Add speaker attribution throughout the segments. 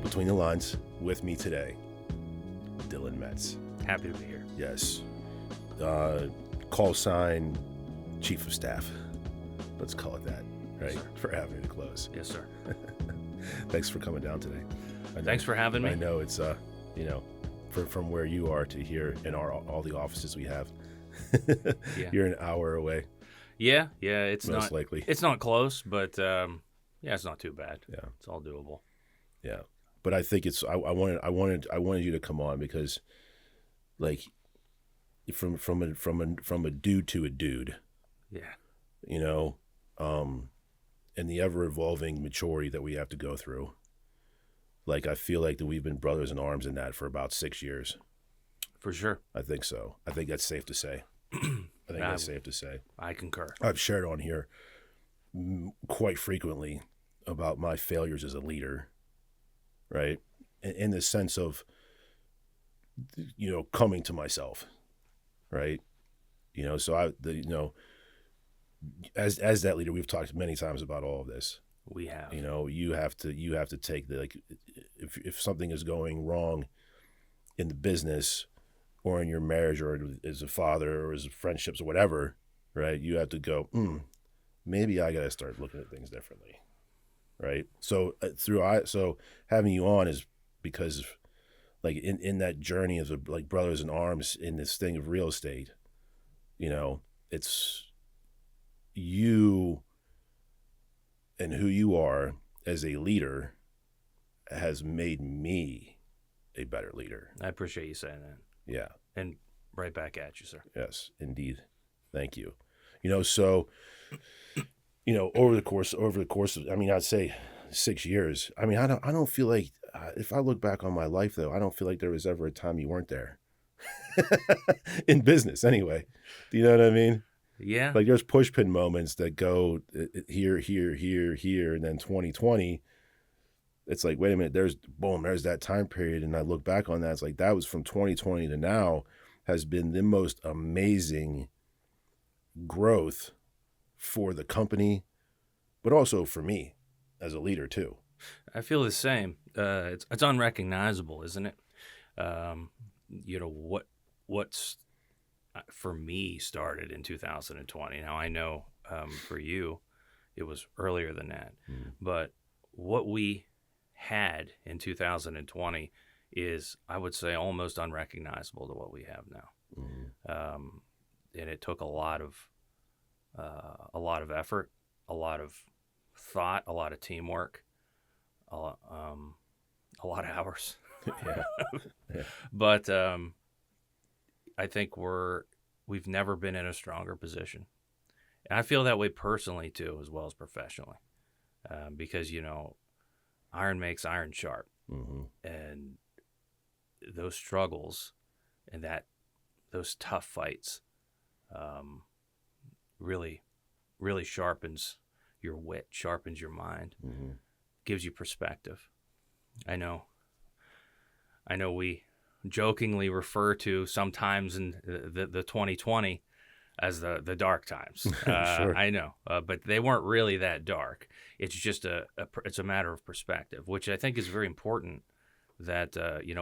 Speaker 1: Between the Lines. With me today, Dylan Metz.
Speaker 2: Happy to be here.
Speaker 1: Yes. Call sign Chief of Staff. Let's call it that, right?
Speaker 2: Yes,
Speaker 1: for Avenue to Close.
Speaker 2: Yes, sir.
Speaker 1: Thanks for coming down today.
Speaker 2: Thanks for having me.
Speaker 1: I know it's, from where you are to here in all the offices we have,
Speaker 2: Yeah.
Speaker 1: You're an hour away.
Speaker 2: Yeah. It's
Speaker 1: most
Speaker 2: not
Speaker 1: likely.
Speaker 2: It's not close, but it's not too bad.
Speaker 1: Yeah.
Speaker 2: It's all doable.
Speaker 1: Yeah. But I think I wanted you to come on because, like, from a dude to a dude.
Speaker 2: Yeah.
Speaker 1: And the ever evolving maturity that we have to go through. Like, I feel like that we've been brothers in arms in that for about 6 years.
Speaker 2: For sure.
Speaker 1: I think so. I think that's safe to say. That's safe to say.
Speaker 2: I concur.
Speaker 1: I've shared on here quite frequently about my failures as a leader, right? In the sense of, coming to myself, right? So as that leader, we've talked many times about all of this.
Speaker 2: We have.
Speaker 1: You have to take if something is going wrong in the business or in your marriage or as a father or as friendships or whatever, right? You have to go, maybe I got to start looking at things differently, right? So so having you on is because, like, in that journey as like brothers in arms in this thing of real estate, it's you and who you are as a leader has made me a better leader.
Speaker 2: I appreciate you saying that.
Speaker 1: Yeah.
Speaker 2: And right back at you, sir.
Speaker 1: Yes, indeed. Thank you. So, over the course of, I'd say 6 years. I don't feel like, if I look back on my life though, I don't feel like there was ever a time you weren't there. In business anyway. Do you know what I mean?
Speaker 2: Yeah.
Speaker 1: Like, there's pushpin moments that go here, and then 2020, it's like, wait a minute, there's that time period. And I look back on that, it's like, that was from 2020 to now has been the most amazing growth for the company, but also for me as a leader too.
Speaker 2: I feel the same. It's unrecognizable, isn't it? What's for me started in 2020. Now I know for you, it was earlier than that. But what we had in 2020 is, I would say, almost unrecognizable to what we have now. And it took a lot of effort, a lot of thought, a lot of teamwork, a lot of hours.
Speaker 1: Yeah.
Speaker 2: But I think we've never been in a stronger position. And I feel that way personally too, as well as professionally. Because, iron makes iron sharp.
Speaker 1: Mm-hmm.
Speaker 2: And those struggles and those tough fights really, really sharpens your wit, sharpens your mind, gives you perspective. I know we jokingly refer to sometimes in the 2020 as the dark times.
Speaker 1: Sure.
Speaker 2: I know, but they weren't really that dark. It's just it's a matter of perspective, which I think is very important that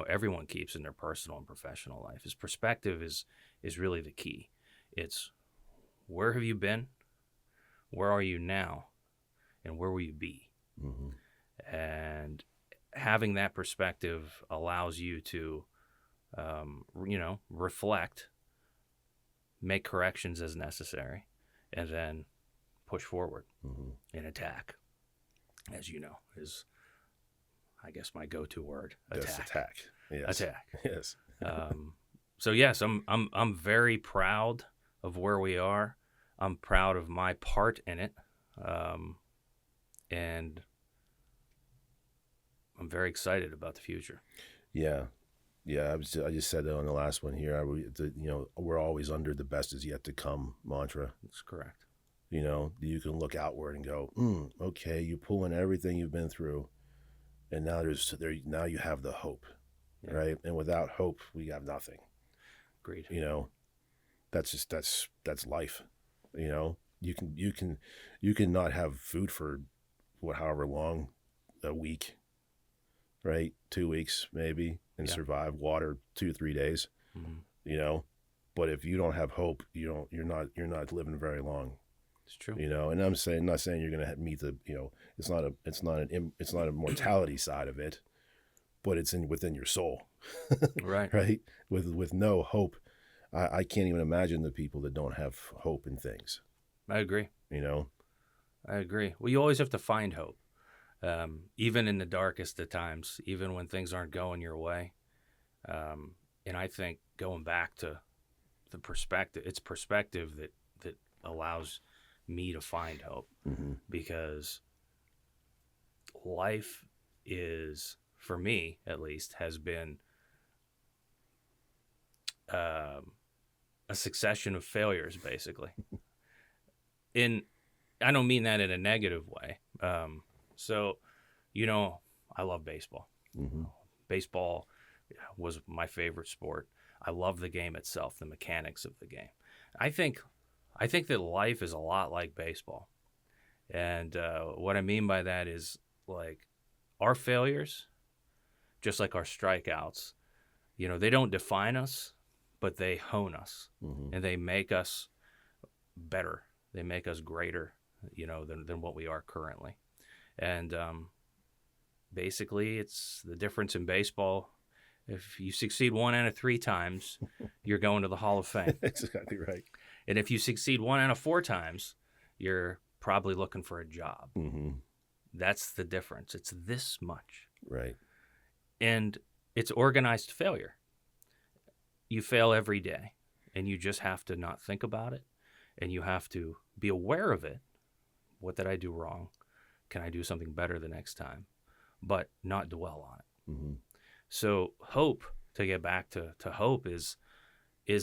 Speaker 2: everyone keeps in their personal and professional life. Is perspective is really the key. It's, where have you been, where are you now, and where will you be? And having that perspective allows you to reflect, make corrections as necessary, and then push forward and attack, as you know, is, I guess, my go-to word.
Speaker 1: Attack. Yes.
Speaker 2: Attack.
Speaker 1: Yes.
Speaker 2: So yes, I'm very proud of where we are. I'm proud of my part in it, and I'm very excited about the future.
Speaker 1: Yeah. I just said that on the last one here. We're always under the best is yet to come mantra.
Speaker 2: That's correct.
Speaker 1: You can look outward and go, okay, you pull in everything you've been through, and now now you have the hope, right? And without hope, we have nothing.
Speaker 2: Agreed.
Speaker 1: That's life. You can not have food for however long, a week, right? 2 weeks maybe, and
Speaker 2: Yeah.
Speaker 1: survive water 2-3 days,
Speaker 2: Mm-hmm.
Speaker 1: you know. But if you don't have hope, you're not living very long,
Speaker 2: It's true.
Speaker 1: you know. And not saying you're going to meet the, you know, it's not a mortality side of it, but it's within your soul,
Speaker 2: Right.
Speaker 1: right? With no hope, I can't even imagine the people that don't have hope in things,
Speaker 2: I agree.
Speaker 1: you know.
Speaker 2: I agree. Well, you always have to find hope, even in the darkest of times, even when things aren't going your way. And I think going back to the perspective, it's perspective that allows me to find hope,
Speaker 1: Mm-hmm.
Speaker 2: because life is, for me at least, has been a succession of failures, basically. I don't mean that in a negative way. So, I love baseball.
Speaker 1: Mm-hmm.
Speaker 2: Baseball was my favorite sport. I love the game itself, the mechanics of the game. I think that life is a lot like baseball. And what I mean by that is, like, our failures, just like our strikeouts, they don't define us, but they hone us,
Speaker 1: Mm-hmm.
Speaker 2: and they make us better. They make us greater, than what we are currently. And basically, it's the difference in baseball. If you succeed 1 out of 3 times, you're going to the Hall of Fame.
Speaker 1: That's exactly right.
Speaker 2: And if you succeed 1 out of 4 times, you're probably looking for a job.
Speaker 1: Mm-hmm.
Speaker 2: That's the difference. It's this much.
Speaker 1: Right.
Speaker 2: And it's organized failure. You fail every day, and you just have to not think about it, and you have to be aware of it. What did I do wrong? Can I do something better the next time? But not dwell on it.
Speaker 1: Mm-hmm.
Speaker 2: So hope, to get back to hope, is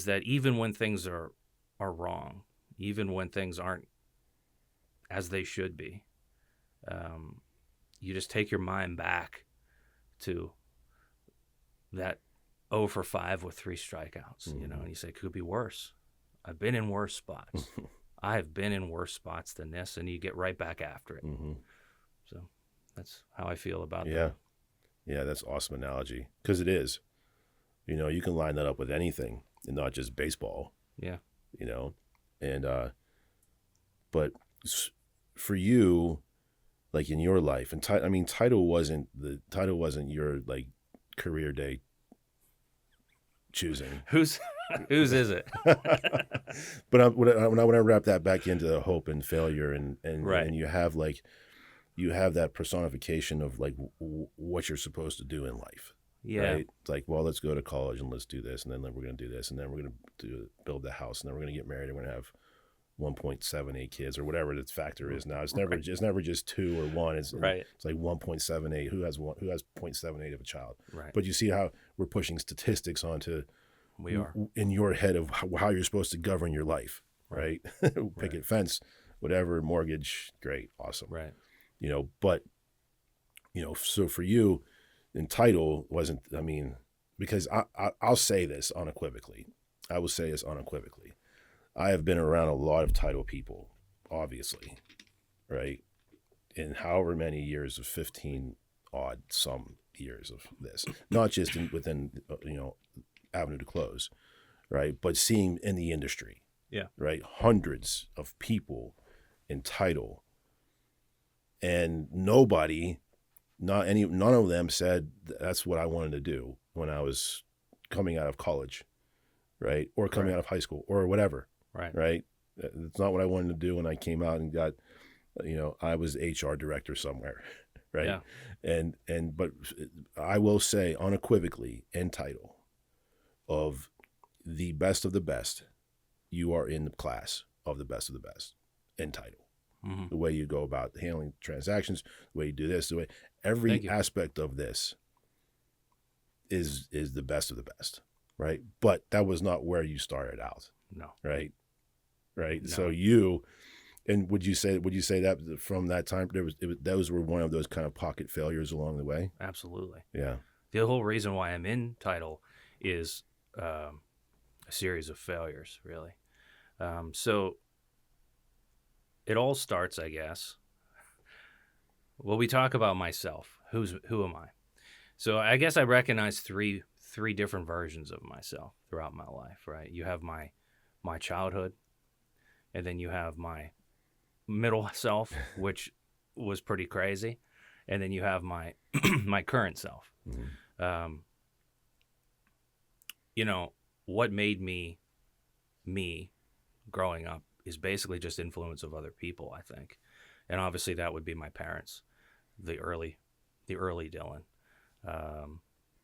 Speaker 2: that even when things are wrong, even when things aren't as they should be, you just take your mind back to that 0 for 5 with 3 strikeouts,
Speaker 1: Mm-hmm.
Speaker 2: and you say, could be worse. I've been in worse spots. I have been in worse spots than this, and you get right back after it.
Speaker 1: Mm-hmm.
Speaker 2: So that's how I feel about
Speaker 1: Yeah.
Speaker 2: that.
Speaker 1: Yeah, that's an awesome analogy, because it is. You can line that up with anything, and not just baseball.
Speaker 2: Yeah.
Speaker 1: And but for you, like in your life, and title wasn't your like career day choosing.
Speaker 2: Whose is it?
Speaker 1: But when I wrap that back into hope and failure, and
Speaker 2: Right.
Speaker 1: and you have that personification of like what you're supposed to do in life.
Speaker 2: Yeah.
Speaker 1: Right? It's like, well, let's go to college and let's do this, and then we're going to do this, and then we're going to build the house, and then we're going to get married, and we're going to have 1.78 kids or whatever the factor is now. It's never just 2 or 1. It's
Speaker 2: Right.
Speaker 1: It's like 1.78. Who has 0.78 of a child?
Speaker 2: Right.
Speaker 1: But you see how we're pushing statistics onto
Speaker 2: We are.
Speaker 1: in your head of how you're supposed to govern your life, right? Picket fence, whatever, mortgage, great, awesome.
Speaker 2: Right.
Speaker 1: But so for you, in title wasn't, because I'll say this unequivocally. I will say this unequivocally. I have been around a lot of title people, obviously, right? In however many years of 15 odd some years of this, not just within, Avenue to Close, right? But seeing in the industry,
Speaker 2: Yeah.
Speaker 1: right? Hundreds of people in title, and none of them said that's what I wanted to do when I was coming out of college, right? Or coming
Speaker 2: Right.
Speaker 1: out of high school or whatever,
Speaker 2: Right.
Speaker 1: right? It's not what I wanted to do when I came out and got, I was HR director somewhere, right?
Speaker 2: Yeah.
Speaker 1: But I will say unequivocally in title of the best of the best, you are in the class of the best in title.
Speaker 2: Mm-hmm.
Speaker 1: The way you go about handling transactions, the way you do this, every aspect of this is the best of the best, right? But that was not where you started out,
Speaker 2: No.
Speaker 1: right? Right.
Speaker 2: No.
Speaker 1: So would you say that from that time those were one of those kind of pocket failures along the way?
Speaker 2: Absolutely.
Speaker 1: Yeah.
Speaker 2: The whole reason why I'm in title is a series of failures, really. So it all starts, I guess. Well, we talk about myself. Who am I? So I guess I recognize three different versions of myself throughout my life, right? You have my childhood, and then you have my middle self, which was pretty crazy, and then you have my my current self.
Speaker 1: Mm-hmm.
Speaker 2: You know, what made me growing up is basically just influence of other people, I think. And obviously that would be my parents, the early Dylan,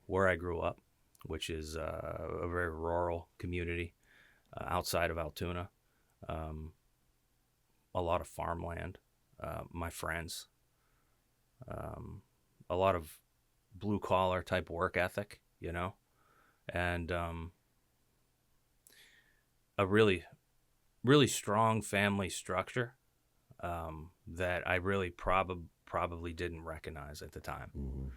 Speaker 2: where I grew up, which is a very rural community outside of Altoona. A lot of farmland, my friends, a lot of blue collar type work ethic, you know, and a really strong family structure that I really probably didn't recognize at the time.
Speaker 1: Mm-hmm.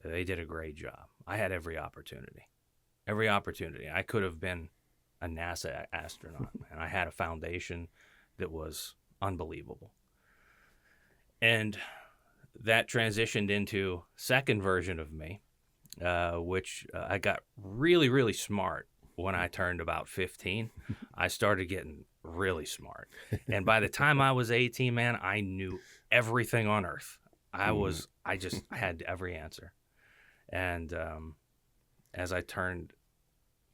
Speaker 2: They did a great job. I had every opportunity. I could have been a NASA astronaut, and I had a foundation that was unbelievable. And that transitioned into second version of me, which I got really, really smart when I turned about 15. I started getting really smart. And by the time I was 18, man, I knew everything on earth. I had every answer. And as I turned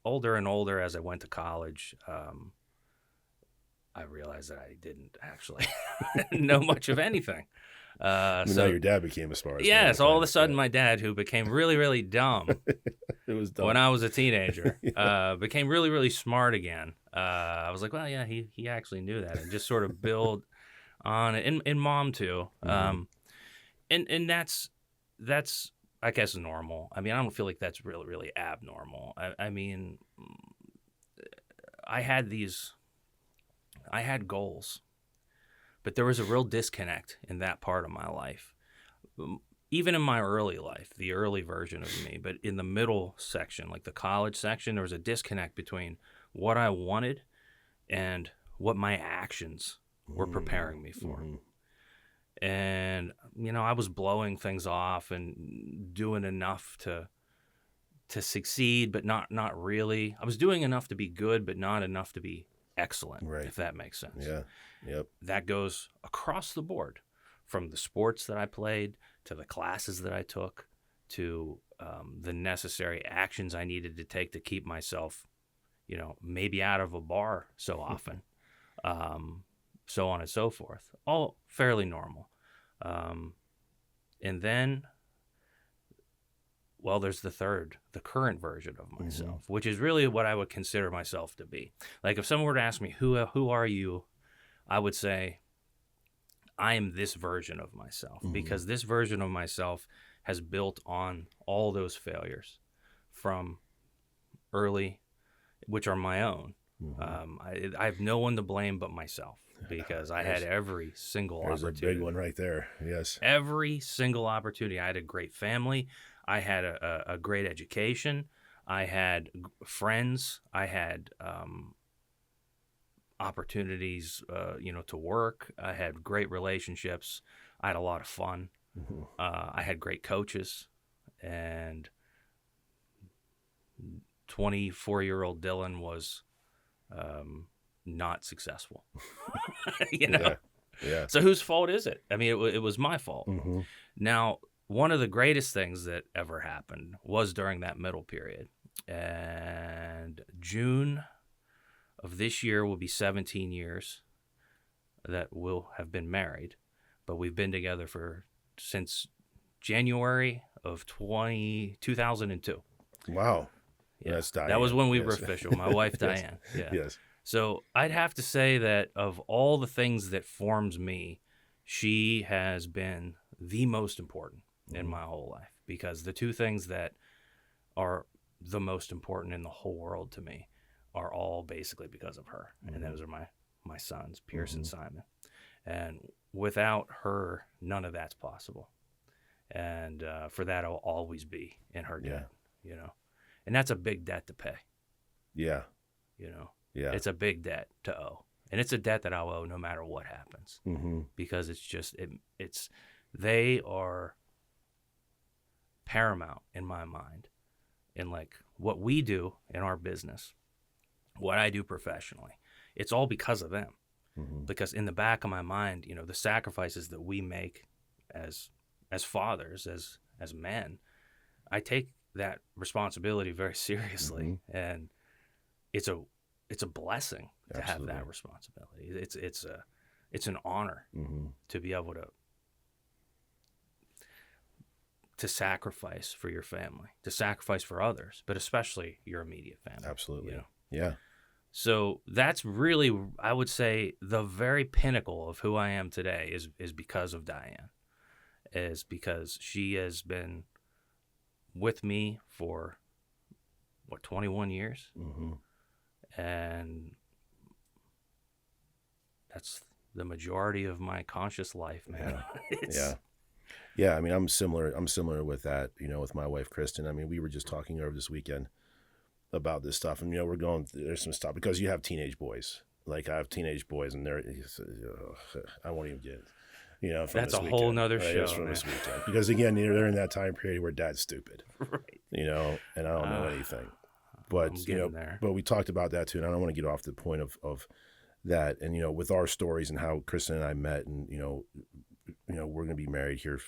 Speaker 2: older and older, as I went to college, I realized that I didn't actually know much of anything.
Speaker 1: Now your dad became a smart.
Speaker 2: Yes, all of a sudden my dad, who became really, really dumb,
Speaker 1: it was dumb
Speaker 2: when I was a teenager, became really, really smart again. I was like, well, yeah, he actually knew that, and just sort of build on it. And mom too.
Speaker 1: Mm-hmm.
Speaker 2: And that's I guess normal. I mean, I don't feel like that's really, really abnormal. I mean, I had goals, but there was a real disconnect in that part of my life. Even in my early life, the early version of me, but in the middle section, like the college section, there was a disconnect between what I wanted and what my actions were preparing me for.
Speaker 1: Mm-hmm.
Speaker 2: And, you know, I was blowing things off and doing enough to succeed, but not really. I was doing enough to be good, but not enough to be excellent,
Speaker 1: right.
Speaker 2: If that makes sense.
Speaker 1: Yeah. Yep.
Speaker 2: That goes across the board, from the sports that I played to the classes that I took to the necessary actions I needed to take to keep myself, you know, maybe out of a bar so often, so on and so forth. All fairly normal. And then, well, there's the current version of myself,
Speaker 1: Mm-hmm.
Speaker 2: which is really what I would consider myself to be. Like if someone were to ask me, who are you? I would say, I am this version of myself,
Speaker 1: Mm-hmm.
Speaker 2: because this version of myself has built on all those failures from early, which are my own.
Speaker 1: Mm-hmm.
Speaker 2: I have no one to blame but myself, because I had every single opportunity.
Speaker 1: There's a big one right there. Yes.
Speaker 2: Every single opportunity. I had a great family. I had a great education. I had friends. I had opportunities, you know, to work. I had great relationships. I had a lot of fun.
Speaker 1: Mm-hmm.
Speaker 2: I had great coaches, and 24-year-old Dylan was not successful. You know?
Speaker 1: Yeah.
Speaker 2: So whose fault is it? I mean, it was my fault.
Speaker 1: Mm-hmm.
Speaker 2: Now, one of the greatest things that ever happened was during that middle period. And June of this year will be 17 years that we'll have been married, but we've been together since January of 2002.
Speaker 1: Wow.
Speaker 2: Yeah.
Speaker 1: That's Diane.
Speaker 2: That was when we were official. My wife, Diane.
Speaker 1: Yes.
Speaker 2: Yeah.
Speaker 1: Yes.
Speaker 2: So I'd have to say that of all the things that forms me, she has been the most important in my whole life, because the two things that are the most important in the whole world to me are all basically because of her. And those are my sons, Pierce and Simon. And without her, none of that's possible. And for that, I'll always be in her debt, you know. And that's a big debt to pay.
Speaker 1: Yeah.
Speaker 2: You know.
Speaker 1: Yeah.
Speaker 2: It's a big debt to owe. And it's a debt that I'll owe no matter what happens.
Speaker 1: Mm-hmm.
Speaker 2: Because it's just, they are paramount in my mind in like what we do in our business, what I do professionally. It's all because of them. Because in the back of my mind, the sacrifices that we make as fathers, as men, I take that responsibility very seriously, and it's a blessing to have that responsibility. It's an honor to be able to sacrifice for your family, to sacrifice for others, but especially your immediate family.
Speaker 1: Absolutely. Yeah.
Speaker 2: So that's really, I would say, the very pinnacle of who I am today is because of Diane, is because she has been with me for, 21 years? And that's the majority of my conscious life, man.
Speaker 1: Yeah. I mean, I'm similar with that, with my wife, Kristen. I mean, we were just talking over this weekend about this stuff, and there's some stuff because you have teenage boys. Like I have teenage boys, and I won't even get from
Speaker 2: that's
Speaker 1: this
Speaker 2: a
Speaker 1: weekend,
Speaker 2: whole nother
Speaker 1: right?
Speaker 2: show,
Speaker 1: It's from this weekend because again they're in that time period where dad's stupid,
Speaker 2: right?
Speaker 1: And I don't know anything, but but we talked about that too, and I don't want to get off the point of that, and with our stories and how Kristen and I met, and we're gonna be married here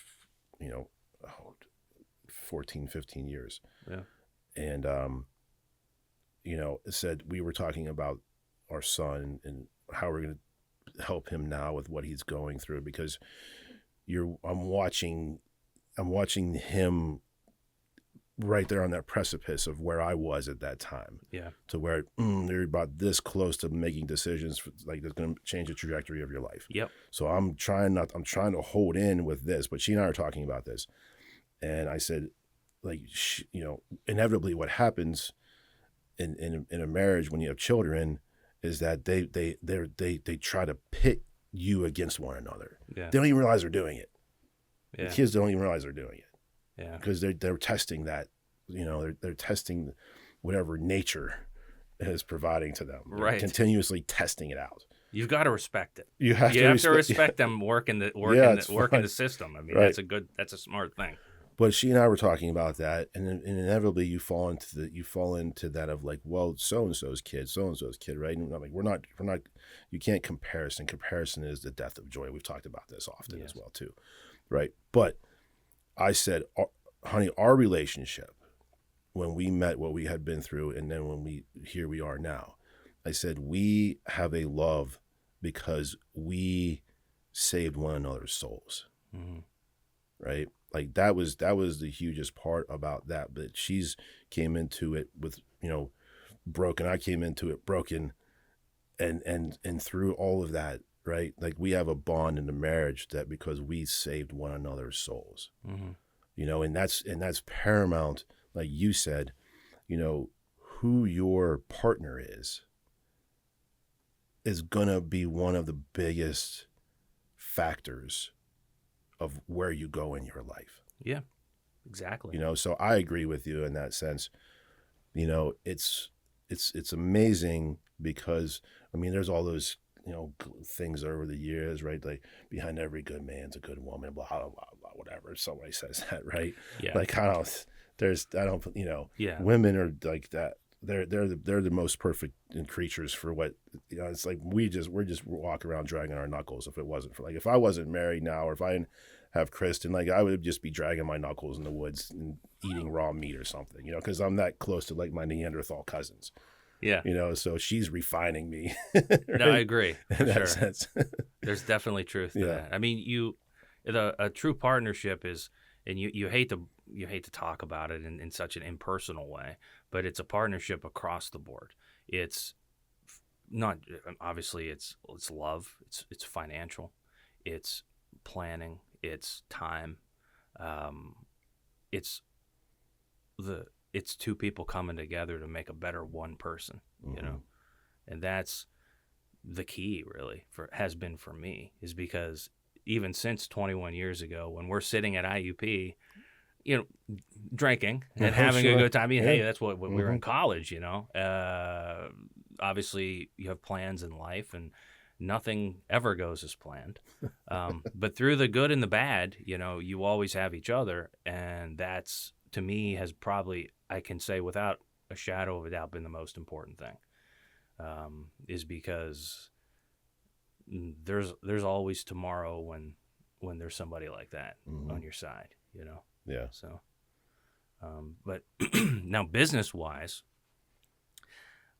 Speaker 1: 14, 15 years, and said we were talking about our son and how we're going to help him now with what he's going through, because I'm watching him right there on that precipice of where I was at that time.
Speaker 2: Yeah.
Speaker 1: To where they're about this close to making decisions like that's going to change the trajectory of your life.
Speaker 2: Yep.
Speaker 1: So I'm trying to hold in with this, but she and I are talking about this, and I said, like, inevitably what happens in a marriage when you have children is that they try to pit you against one another.
Speaker 2: Yeah.
Speaker 1: They don't even realize they're doing it.
Speaker 2: Yeah.
Speaker 1: The kids don't even realize they're doing it.
Speaker 2: Yeah.
Speaker 1: Because they're testing that, they're testing whatever nature is providing to them. They're
Speaker 2: right.
Speaker 1: continuously testing it out.
Speaker 2: You've got to respect it.
Speaker 1: You have to
Speaker 2: respect them working the system. I mean,
Speaker 1: right.
Speaker 2: That's a smart thing.
Speaker 1: But she and I were talking about that, and inevitably you fall into that of like, well, so and so's kid, right? And I'm like, we're not. You can't comparison. Comparison is the death of joy. We've talked about this often as well too, right? But I said, honey, our relationship when we met, what we had been through, and then here we are now. I said we have a love because we saved one another's souls, right? Like that was the hugest part about that. But she's came into it with broken. I came into it broken, and through all of that, right? Like we have a bond in the marriage that because we saved one another's souls, and that's paramount. Like you said, who your partner is gonna be one of the biggest factors of where you go in your life.
Speaker 2: Yeah, exactly.
Speaker 1: So I agree with you in that sense. It's amazing because I mean, there's all those things over the years, right? Like behind every good man's a good woman, blah blah blah, blah whatever. Somebody says that, right?
Speaker 2: Yeah.
Speaker 1: Like
Speaker 2: Yeah.
Speaker 1: Women are like that. They're the most perfect creatures for what it's like. We're just walking around dragging our knuckles. If it wasn't for if I wasn't married now, or if I didn't have Kristen, I would just be dragging my knuckles in the woods and eating raw meat or something, because I'm that close to my Neanderthal cousins.
Speaker 2: Yeah.
Speaker 1: So she's refining me.
Speaker 2: Right? No, I agree.
Speaker 1: In that
Speaker 2: sure.
Speaker 1: sense.
Speaker 2: There's definitely truth to that. I mean, a true partnership is, and you hate to talk about it in such an impersonal way, but it's a partnership across the board. It's not, obviously it's love, it's financial, it's planning, it's time, it's two people coming together to make a better one person, and that's the key really has been for me, is because even since 21 years ago, when we're sitting at IUP, drinking and having a good time. I mean, hey, that's what we were in college, obviously you have plans in life, and nothing ever goes as planned. But through the good and the bad, you always have each other. And that's, to me, has probably, I can say without a shadow of a doubt, been the most important thing, is because there's always tomorrow when there's somebody like that on your side,
Speaker 1: Yeah.
Speaker 2: So, but now business wise,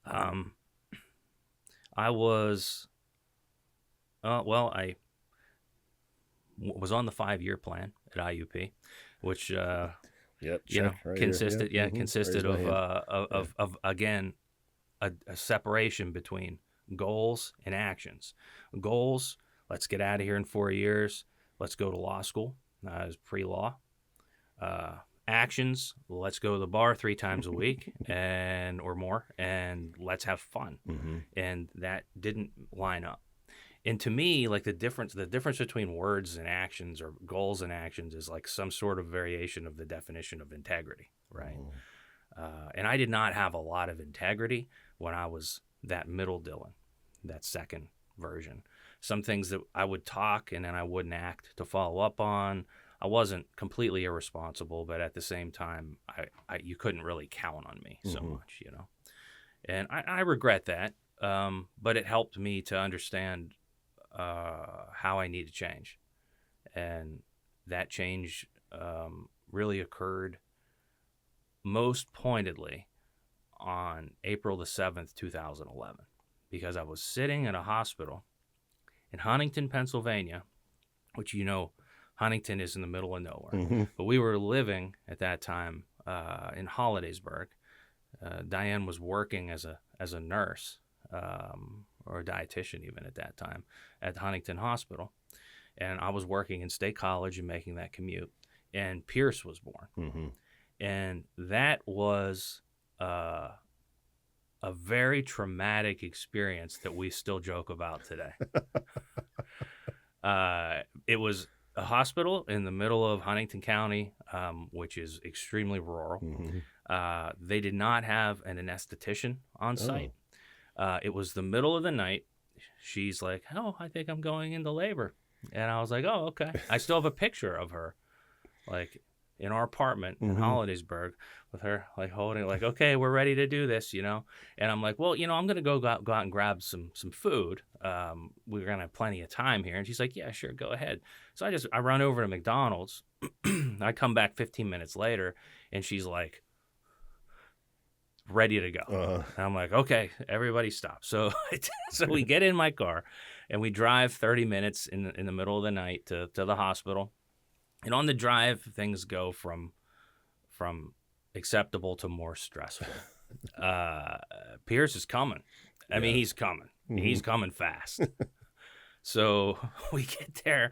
Speaker 2: I was, I was on the 5-year plan at IUP, which, consisted, consisted of again, a separation between goals and actions. Goals, let's get out of here in 4 years. Let's go to law school as pre-law. Actions, let's go to the bar 3 times a week or more, and let's have fun. And that didn't line up. And to me, like the difference between words and actions, or goals and actions, is like some sort of variation of the definition of integrity, right? And I did not have a lot of integrity when I was that middle Dylan, that second version. Some things that I would talk and then I wouldn't act to follow up on. I wasn't completely irresponsible, but at the same time, you couldn't really count on me so much, And I regret that, but it helped me to understand how I need to change. And that change really occurred most pointedly on April the 7th, 2011, because I was sitting in a hospital in Huntington, Pennsylvania, which, Huntington is in the middle of nowhere. But we were living at that time in Hollidaysburg. Diane was working as a nurse, or a dietitian even at that time, at Huntington Hospital. And I was working in State College and making that commute. And Pierce was born. And that was a very traumatic experience that we still joke about today. It was a hospital in the middle of Huntington County, which is extremely rural. They did not have an anesthetician on site. It was the middle of the night. She's like, "Oh, I think I'm going into labor." And I was like, "Oh, okay." I still have a picture of her, like, in our apartment in Hollidaysburg, with her like holding, like, "Okay, we're ready to do this," And I'm like, "Well, I'm gonna go out and grab some food. We're gonna have plenty of time here." And she's like, "Yeah, sure, go ahead." So I run over to McDonald's. I come back 15 minutes later, and she's like, ready to go. And I'm like, "Okay, everybody stop." So we get in my car, and we drive 30 minutes in the middle of the night to the hospital. And on the drive, things go from acceptable to more stressful. Pierce is coming. I mean, he's coming. He's coming fast. So we get there,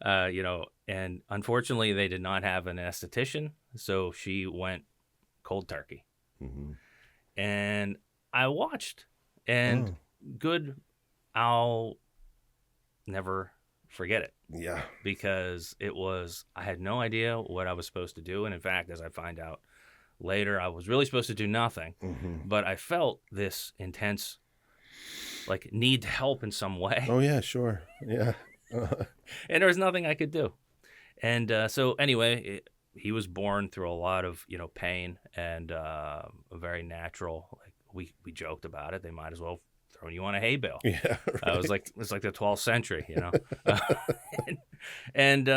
Speaker 2: and unfortunately they did not have an anesthetician, so she went cold turkey. And I watched, and I'll never forget it.
Speaker 1: Yeah.
Speaker 2: Because I had no idea what I was supposed to do. And in fact, as I find out later, I was really supposed to do nothing. But I felt this intense, like, need to help in some way.
Speaker 1: Oh, yeah, sure. Yeah.
Speaker 2: And there was nothing I could do. And so anyway, he was born through a lot of, pain, and a very natural, like, we joked about it. They might as well throwing you on a hay bale.
Speaker 1: Yeah, right.
Speaker 2: It's like the 12th century, and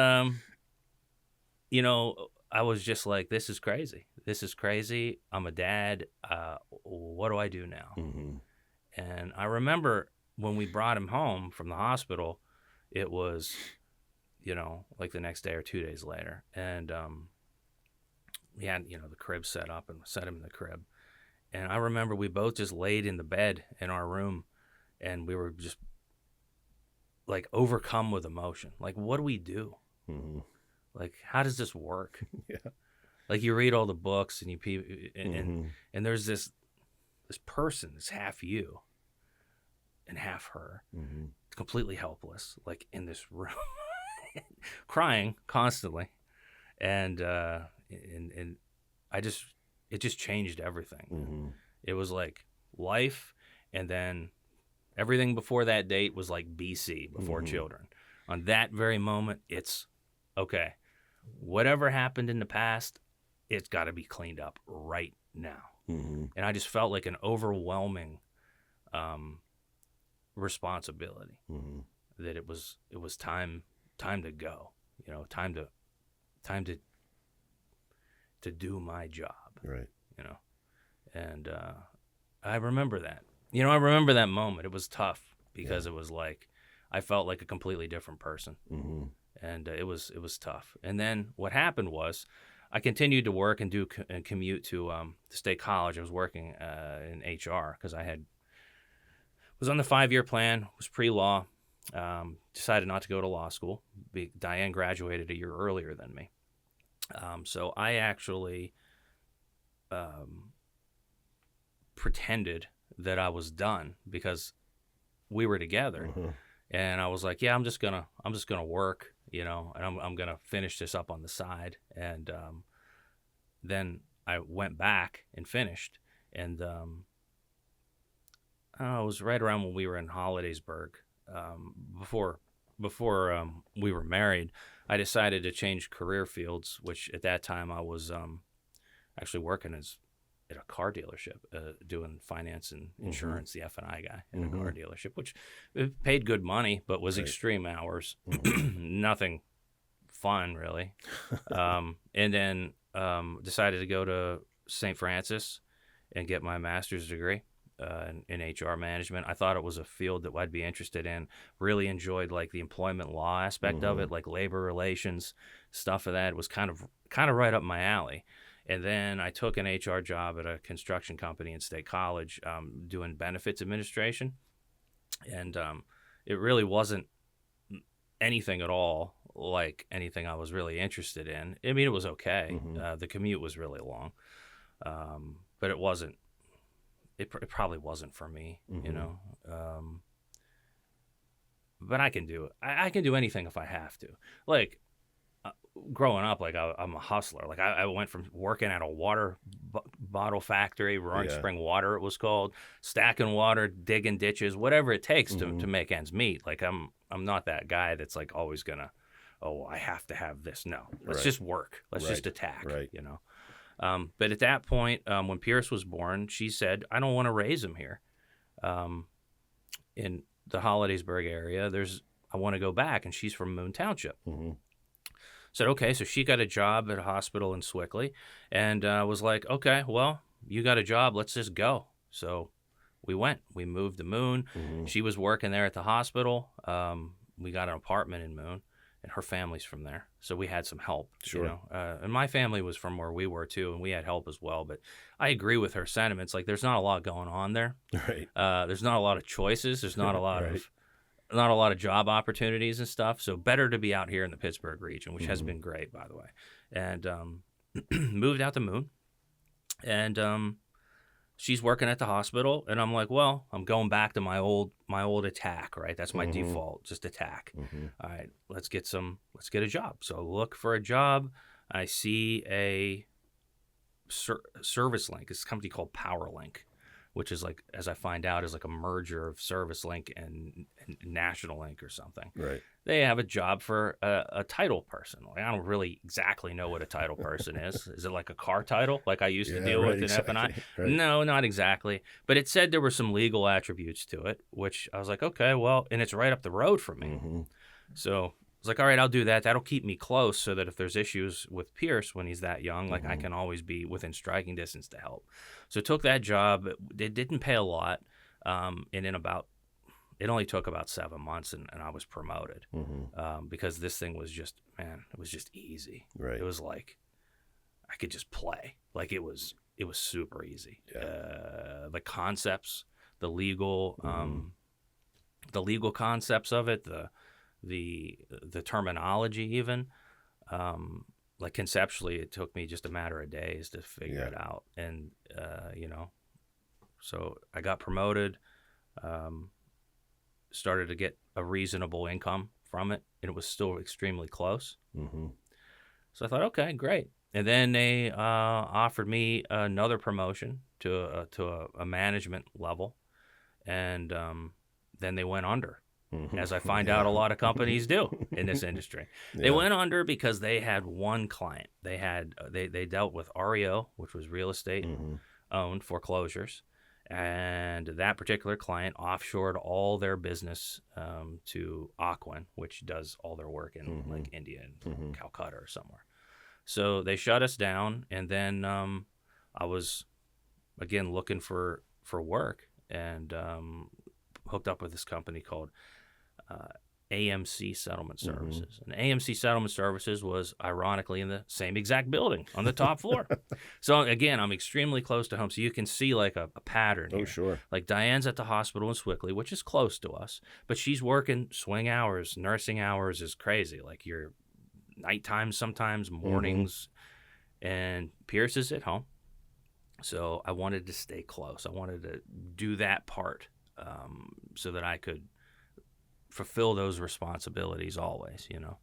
Speaker 2: I was just like, this is crazy. This is crazy. I'm a dad. What do I do now? And I remember when we brought him home from the hospital, it was, like the next day or 2 days later, and we had, the crib set up and set him in the crib. And I remember we both just laid in the bed in our room, and we were just, like, overcome with emotion. Like, what do we do? Like, how does this work?
Speaker 1: Yeah.
Speaker 2: Like, you read all the books, and and there's this person that's half you and half her, completely helpless, like, in this room, crying constantly, and it just changed everything. It was like life, and then Everything before that date was like BC, before children. On that very moment, it's okay. Whatever happened in the past, it's got to be cleaned up right now. And I just felt like an overwhelming responsibility that it was time to go. Time to do my job.
Speaker 1: Right.
Speaker 2: And I remember that. I remember that moment. It was tough because it was like I felt like a completely different person, and it was tough. And then what happened was I continued to work and commute to State College. I was working in HR because was on the 5-year plan, was pre-law, decided not to go to law school. Diane graduated a year earlier than me. So I actually pretended that I was done because we were together, and I was like, "Yeah, I'm just gonna work, and I'm gonna finish this up on the side." And then I went back and finished, and it was right around when we were in Hollidaysburg, before we were married. I decided to change career fields, which at that time I was actually working at a car dealership, doing finance and insurance, the F&I guy in a car dealership, which paid good money, but was extreme hours, nothing fun really. And then decided to go to St. Francis and get my master's degree in HR management. I thought it was a field that I'd be interested in. Really enjoyed like the employment law aspect of it, like labor relations, stuff of that. It was kind of right up my alley. And then I took an HR job at a construction company in State College, doing benefits administration. And it really wasn't anything at all like anything I was really interested in. I mean, it was okay. The commute was really long, but it wasn't. It probably wasn't for me, but I can do it. I can do anything if I have to. Like growing up, like I'm a hustler. Like I went from working at a water bottle factory, Roaring Spring Water, it was called, stacking water, digging ditches, whatever it takes to make ends meet. Like I'm not that guy that's like always gonna, I have to have this. No, let's just work. Let's just attack. Right. But at that point, when Pierce was born, she said, I don't want to raise him here. In the Hollidaysburg area, I want to go back. And she's from Moon Township. Said, okay. So she got a job at a hospital in Swickley, and was like, okay, well, you got a job. Let's just go. So we went. We moved to Moon. She was working there at the hospital. We got an apartment in Moon. And her family's from there, so we had some help. Sure. And my family was from where we were too, and we had help as well. But I agree with her sentiments. Like, there's not a lot going on there. Right. There's not a lot of choices. There's not a lot of job opportunities and stuff. So better to be out here in the Pittsburgh region, which has been great, by the way. And moved out to Moon, and she's working at the hospital, and I'm like, well, I'm going back to my old attack, right? That's my default, just attack. All right, let's get a job. So I look for a job. I see a Service Link. It's a company called PowerLink, which is like, as I find out, is like a merger of Service Link and National Link or something. Right. They have a job for a title person. Like, I don't really exactly know what a title person is. Is it like a car title, like I used to deal with in F&I? Right. No, not exactly. But it said there were some legal attributes to it, which I was like, okay, well, and it's right up the road from me. So I was like, all right, I'll do that. That'll keep me close so that if there's issues with Pierce when he's that young, like I can always be within striking distance to help. So took that job. It didn't pay a lot. And it only took about 7 months, and I was promoted because this thing was just, it was just easy. Right. It was like I could just play. Like it was super easy. Yeah. The concepts, the legal concepts of it, the terminology even, like conceptually, it took me just a matter of days to figure it out. And, so I got promoted, started to get a reasonable income from it, and it was still extremely close. So I thought, okay, great. And then they offered me another promotion to a management level, and then they went under,
Speaker 1: Mhm.
Speaker 2: as I find
Speaker 1: Yeah.
Speaker 2: out a lot of companies do in this industry. They
Speaker 1: Yeah.
Speaker 2: went under because they had one client. They dealt with REO, which was real estate
Speaker 1: Mhm.
Speaker 2: owned foreclosures, and that particular client offshored all their business to Aquin, which does all their work in
Speaker 1: Mhm.
Speaker 2: like India and
Speaker 1: Mhm.
Speaker 2: Calcutta or somewhere. So they shut us down, and then I was again looking for work, and hooked up with this company called uh, AMC Settlement
Speaker 1: Mhm.
Speaker 2: Services. And AMC Settlement Services was ironically in the same exact building on the top floor. So again, I'm extremely close to home. So you can see like a pattern
Speaker 1: Oh,
Speaker 2: here.
Speaker 1: sure.
Speaker 2: Like Diane's at the hospital in Swickley, which is close to us, but she's working swing hours. Nursing hours is crazy. Like your nighttime sometimes, mornings, and Pierce is at home. So I wanted to stay close. I wanted to do that part so that I could fulfill those responsibilities always, you know.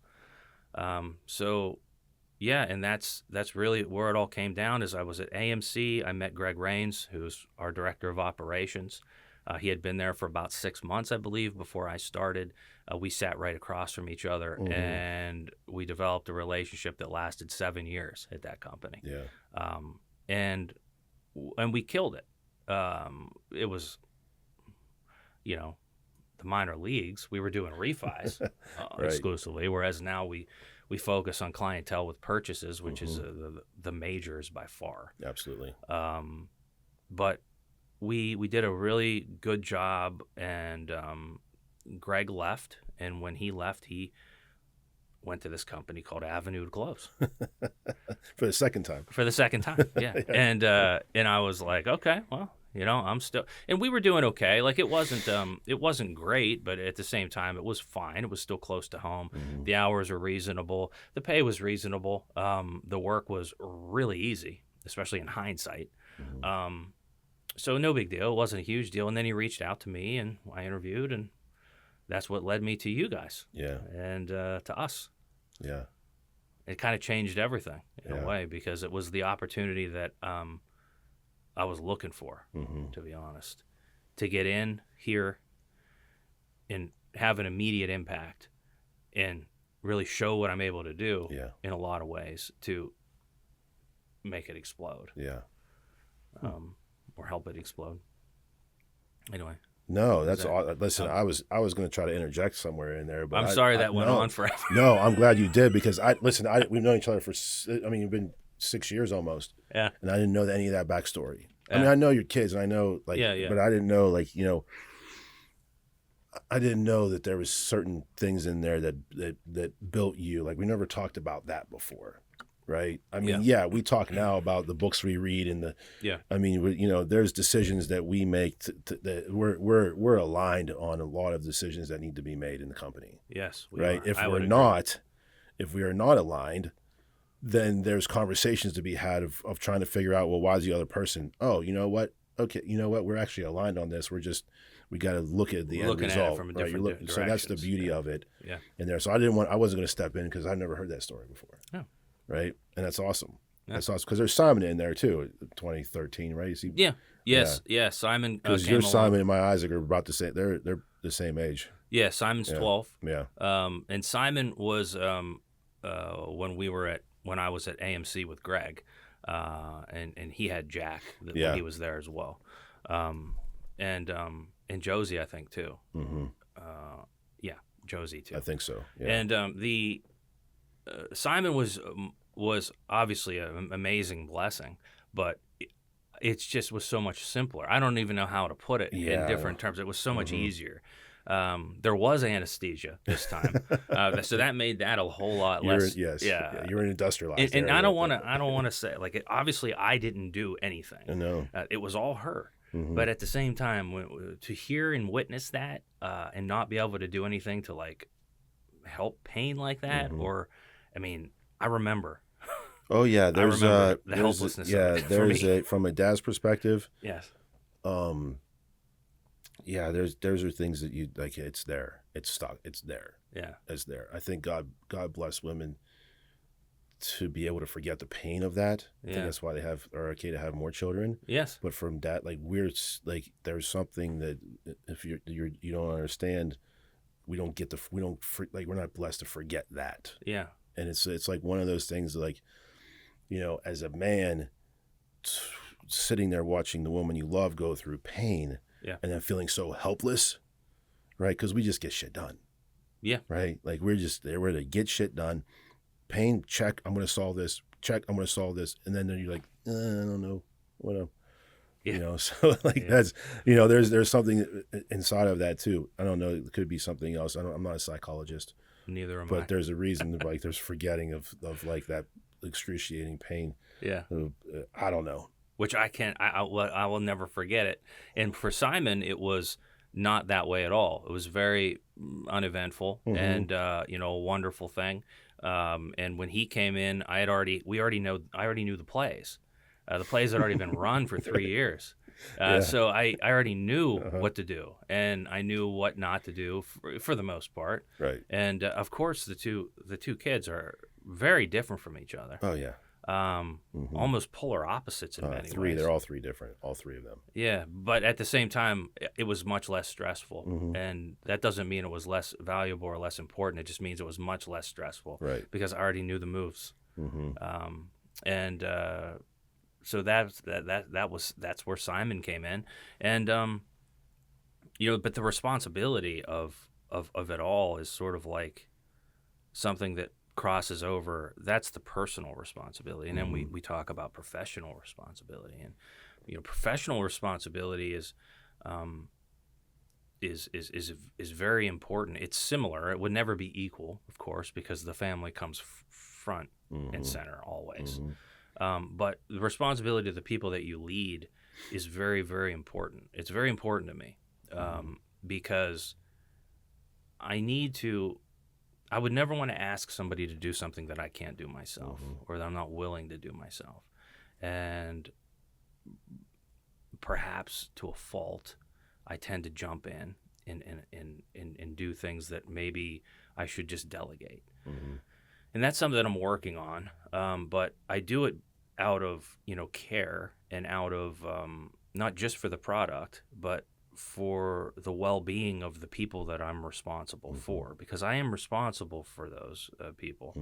Speaker 2: So yeah, and that's really where it all came down. Is I was at AMC. I met Greg Rains, who's our director of operations. He had been there for about 6 months, I believe, before I started. We sat right across from each other,
Speaker 1: Mhm.
Speaker 2: and we developed a relationship that lasted 7 years at that company.
Speaker 1: Yeah.
Speaker 2: And we killed it. It was, you know, the minor leagues. We were doing refis
Speaker 1: Right.
Speaker 2: exclusively, whereas now we focus on clientele with purchases, which is
Speaker 1: Mm-hmm.
Speaker 2: the majors by far.
Speaker 1: Absolutely.
Speaker 2: But we did a really good job, and Greg left, and when he left, he went to this company called Avenue to Close
Speaker 1: For the second time.
Speaker 2: for the second time. Yeah.
Speaker 1: Yeah.
Speaker 2: And I was like, okay, well, you know, I'm still, and we were doing okay. Like it wasn't great, but at the same time, it was fine. It was still close to home.
Speaker 1: Mhm.
Speaker 2: The hours were reasonable. The pay was reasonable. The work was really easy, especially in hindsight.
Speaker 1: Mhm.
Speaker 2: So no big deal. It wasn't a huge deal. And then he reached out to me, and I interviewed, and that's what led me to you guys
Speaker 1: Yeah.
Speaker 2: and to us.
Speaker 1: Yeah.
Speaker 2: It kind of changed everything in
Speaker 1: Yeah.
Speaker 2: a way, because it was the opportunity that I was looking for,
Speaker 1: Mhm.
Speaker 2: to be honest, to get in here and have an immediate impact and really show what I'm able to do
Speaker 1: Yeah.
Speaker 2: in a lot of ways to make it explode,
Speaker 1: Yeah.
Speaker 2: or help it explode. Anyway,
Speaker 1: No, that's
Speaker 2: that-
Speaker 1: all. Listen, I was going to try to interject somewhere in there, but
Speaker 2: I'm sorry that went
Speaker 1: no.
Speaker 2: on forever.
Speaker 1: No, I'm glad you did, because we've known each other for, I mean, you've been 6 years almost,
Speaker 2: Yeah.
Speaker 1: and I didn't know any of that backstory. I
Speaker 2: Yeah.
Speaker 1: mean, I know your kids, and I know
Speaker 2: Yeah.
Speaker 1: but I didn't know, I didn't know that there was certain things in there that built you. Like, we never talked about that before, right? I mean, yeah, we talk now about the books we read and I mean, there's decisions that we make that we're aligned on a lot of decisions that need to be made in the company,
Speaker 2: Yes.
Speaker 1: right?
Speaker 2: Are.
Speaker 1: If
Speaker 2: I
Speaker 1: we're
Speaker 2: would agree.
Speaker 1: not, if we are not aligned, then there's conversations to be had of trying to figure out, well, why is the other person? Oh, you know what? Okay, you know what? We're actually aligned on this. We got to look at the end
Speaker 2: Looking at it
Speaker 1: result,
Speaker 2: from a
Speaker 1: right?
Speaker 2: different
Speaker 1: So that's the
Speaker 2: directions.
Speaker 1: beauty of it.
Speaker 2: Yeah.
Speaker 1: In there. So I wasn't going to step in because I've never heard that story before.
Speaker 2: Yeah.
Speaker 1: Right. And that's awesome.
Speaker 2: Yeah.
Speaker 1: That's awesome. Because there's Simon in there too, 2013, right? You see?
Speaker 2: Yeah. Yes. Yeah. Simon.
Speaker 1: Because your Simon and my Isaac are about the same. They're the same age.
Speaker 2: Yeah. Simon's 12.
Speaker 1: Yeah.
Speaker 2: And Simon was when I was at AMC with Greg, and he had Jack when he was there as well, and Josie, I think too.
Speaker 1: Mm-hmm.
Speaker 2: Yeah, Josie too.
Speaker 1: I think so. Yeah.
Speaker 2: And the Simon was obviously an amazing blessing, but it just was so much simpler. I don't even know how to put it in different terms. It was so much easier. There was anesthesia this time, so that made that a whole lot less.
Speaker 1: Yes. Yeah. You're an industrialized.
Speaker 2: And I don't want to say, like, obviously I didn't do anything.
Speaker 1: No.
Speaker 2: It was all her.
Speaker 1: Mm-hmm.
Speaker 2: But at the same time, to hear and witness that, and not be able to do anything to like help pain like that, or, I mean, I remember.
Speaker 1: Oh yeah,
Speaker 2: I remember the helplessness.
Speaker 1: There's from a dad's perspective.
Speaker 2: Yes.
Speaker 1: Yeah, there's are things that you like. It's there. It's stuck. It's there.
Speaker 2: Yeah.
Speaker 1: It's there. I think God bless women to be able to forget the pain of that. I think
Speaker 2: Yeah.
Speaker 1: that's why they are okay to have more children.
Speaker 2: Yes.
Speaker 1: But from that, like like there's something that if you don't understand, we're not blessed to forget that.
Speaker 2: Yeah.
Speaker 1: And it's like one of those things like, as a man, sitting there watching the woman you love go through pain,
Speaker 2: Yeah.
Speaker 1: and then feeling so helpless, right? Because we just get shit done.
Speaker 2: Yeah.
Speaker 1: Right? Like we're to get shit done. Pain, check, I'm going to solve this. Check, I'm going to solve this. And then you're like, I don't know. What
Speaker 2: Yeah.
Speaker 1: So like that's, there's something inside of that too. I don't know. It could be something else. I'm not a psychologist.
Speaker 2: Neither am I.
Speaker 1: But there's a reason, like there's forgetting of like that excruciating pain.
Speaker 2: Yeah.
Speaker 1: I don't know.
Speaker 2: Which I will never forget it. And for Simon, it was not that way at all. It was very uneventful and, a wonderful thing. And when he came in, I already knew the plays. The plays had already been run for 3 years. So I already knew what to do, and I knew what not to do for the most part.
Speaker 1: Right.
Speaker 2: And of course, the two kids are very different from each other.
Speaker 1: Oh yeah.
Speaker 2: Almost polar opposites in many
Speaker 1: three.
Speaker 2: ways.
Speaker 1: They're all three different. All three of them.
Speaker 2: Yeah, but at the same time, it was much less stressful, and that doesn't mean it was less valuable or less important. It just means it was much less stressful,
Speaker 1: right? Because
Speaker 2: I already knew the moves, so that's where Simon came in, and but the responsibility of it all is sort of like something that crosses over. That's the personal responsibility, and then we talk about professional responsibility, and professional responsibility is very important. It's similar. It would never be equal, of course, because the family comes front and center always. But the responsibility of the people that you lead is very, very important. It's very important to me because I would never want to ask somebody to do something that I can't do myself or that I'm not willing to do myself. And perhaps to a fault, I tend to jump in and do things that maybe I should just delegate. And that's something that I'm working on. But I do it out of, care and out of not just for the product, but for the well-being of the people that I'm responsible for, because I am responsible for those people